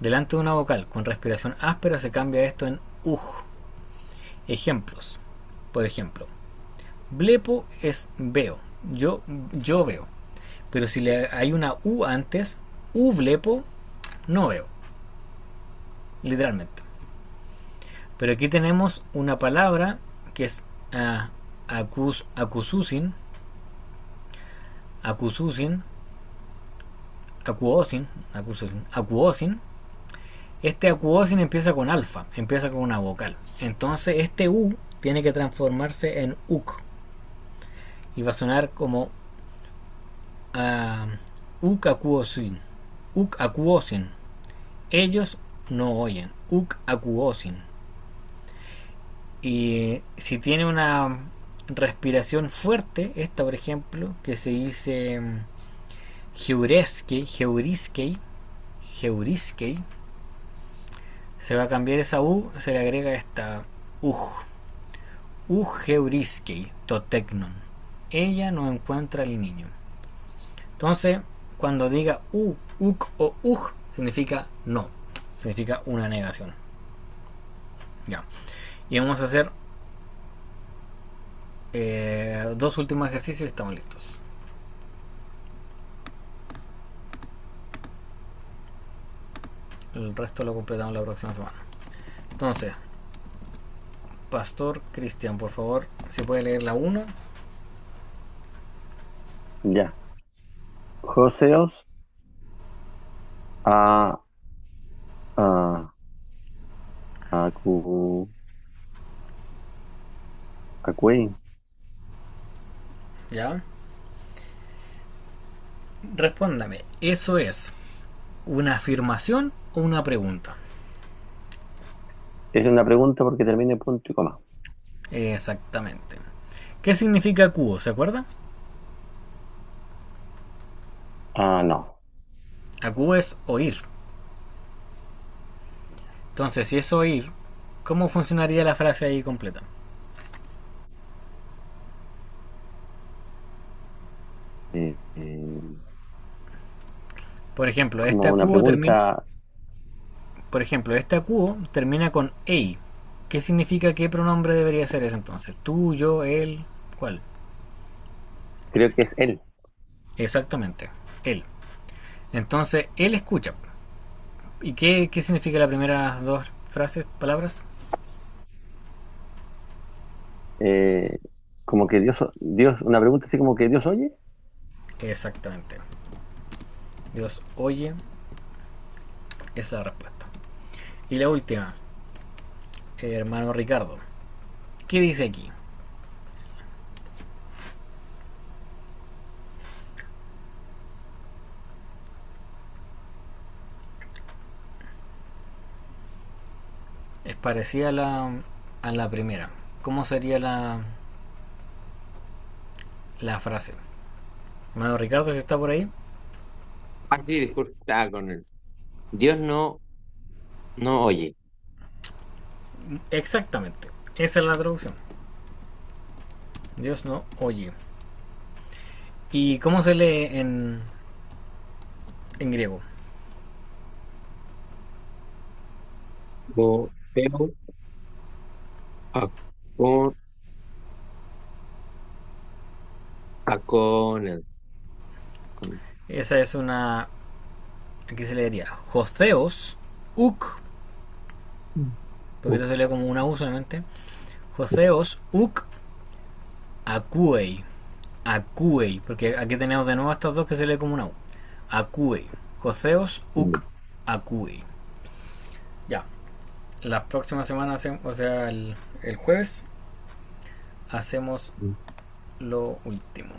Delante de una vocal con respiración áspera se cambia esto en uj. Ejemplos. Por ejemplo, blepo es veo, yo veo. Pero si hay una u antes, u blepo, no veo. Literalmente. Pero aquí tenemos una palabra que es acuosin, Este acuosin empieza con alfa, empieza con una vocal. Entonces este u tiene que transformarse en uk. Y va a sonar como uk acuosin. Ellos no oyen. Uk acuosin. Y si tiene una respiración fuerte, esta por ejemplo, que se dice heuriskei, se va a cambiar esa u, se le agrega esta heuriskei, toteknon. Ella no encuentra al niño. Entonces, cuando diga uk o uj, significa no, significa una negación. Ya. Y vamos a hacer dos últimos ejercicios y estamos listos. El resto lo completamos la próxima semana. Entonces, Pastor Cristian, por favor, si puede leer la 1. Ya. Joseos a acu acuén. ¿Ya? Respóndame, ¿eso es una afirmación o una pregunta? Es una pregunta porque termina en punto y coma. Exactamente. ¿Qué significa cuo? ¿Se acuerda? No. Acuo es oír. Entonces, si es oír, ¿cómo funcionaría la frase ahí completa? Eh, Por ejemplo, como una pregunta. Este acuo termina con ei. ¿Qué significa qué pronombre debería ser ese entonces? Tú, yo, él, ¿cuál? Creo que es él. Exactamente, él. Entonces, él escucha. ¿Y qué significa las primeras dos frases, palabras? Como que Dios, una pregunta así como que Dios oye. Exactamente. Dios oye. Esa es la respuesta. Y la última, hermano Ricardo. ¿Qué dice aquí? Es parecida a la primera. ¿Cómo sería la frase? Hermano Ricardo, si está por ahí. Sí, disculpe, estaba con él. Dios no oye. Exactamente. Esa es la traducción. Dios no oye. ¿Y cómo se lee en griego? Veo acon, aconel. Esa es una... Aquí se leería Joseos uk Porque eso se lee como una U solamente. Joseos uk akuei. Akuei. Porque aquí tenemos de nuevo estas dos que se lee como una U. Akuei. Joseos uk akuei. Ya. Las próximas semanas, o sea, el jueves, hacemos lo último.